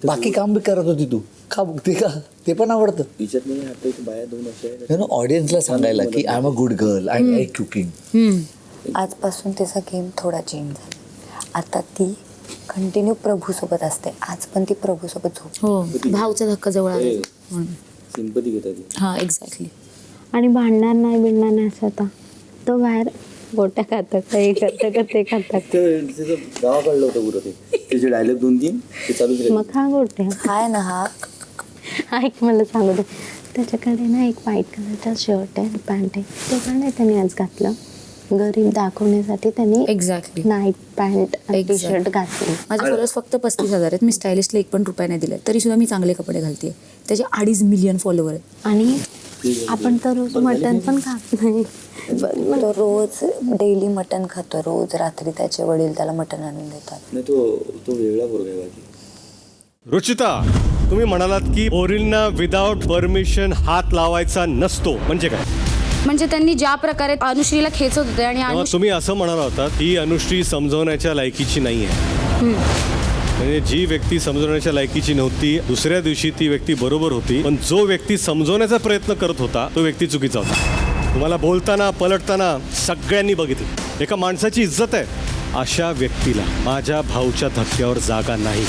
बाकी काम बी करत होती तू, का बघते का ते पण आवडतं. ऑडियन्सला सांगायला की I am a good girl, I like cooking. आजपासून तिचा गेम थोडा चेंज झाला. आता ती कंटिन्यू प्रभूसोबत असते. आज पण ती प्रभूसोबत झोप. हो, भाऊचा धक्का जवळ आला. सिंपती घेतात. हा एक्झॅक्टली. आणि भांडणार नाही बिडणार नाही असं आता. तो बाहेर गोट्या खातं का हे खातं का ते खातं. गावाकडलं होतं पुरं ते. त्याचे डायलॉग 2-3 ते चालूच मग खा गोट्या. हाय ना हा. ऐक मला सांगू दे, त्याच्याकडे ना एक व्हाईट कलरचा शर्ट आहे, पॅन्ट आहे. ते पण नाही त्याने आज घातलं. गरीब दाखवण्यासाठी त्यांनी exactly night pant T shirt घातली. माझे फॉलोअर्स फक्त 35,000 आहेत. मी स्टायलिस्टला 1 पण रुपया नाही दिला तरी सुद्धा मी चांगले कपडे घालते. त्याचे 2.5 मिलियन फॉलोवर आहेत. आणि आपण तर रोज मटण पण खात नाही. तो रोज डेली मटण खातो. रोज रात्री त्याचे वडील त्याला मटण आणून देतात. नाही तो वेगळा पोरगा आहे बाकी. रुचिता, तुम्ही म्हणालात की पोरींना विदाउट परमिशन हात लावायचा नसतो, म्हणजे काय? म्हणजे त्यांनी ज्या प्रकारे अनुश्रीला खेचत होते आणि तुम्ही असं म्हणाला होता की अनुश्री समजवण्याच्या लायकीची नाही आहे. म्हणजे जी व्यक्ती समजवण्याच्या लायकीची नव्हती दुसऱ्या दिवशी ती व्यक्ती बरोबर होती, पण जो व्यक्ती समजवण्याचा प्रयत्न करत होता तो व्यक्ती चुकीचा होता. तुम्हाला बोलताना पलटताना सगळ्यांनी बघितलं एका माणसाची इज्जत आहे अशा व्यक्तीला माझ्या भाऊच्या धक्क्यावर जागा नाही.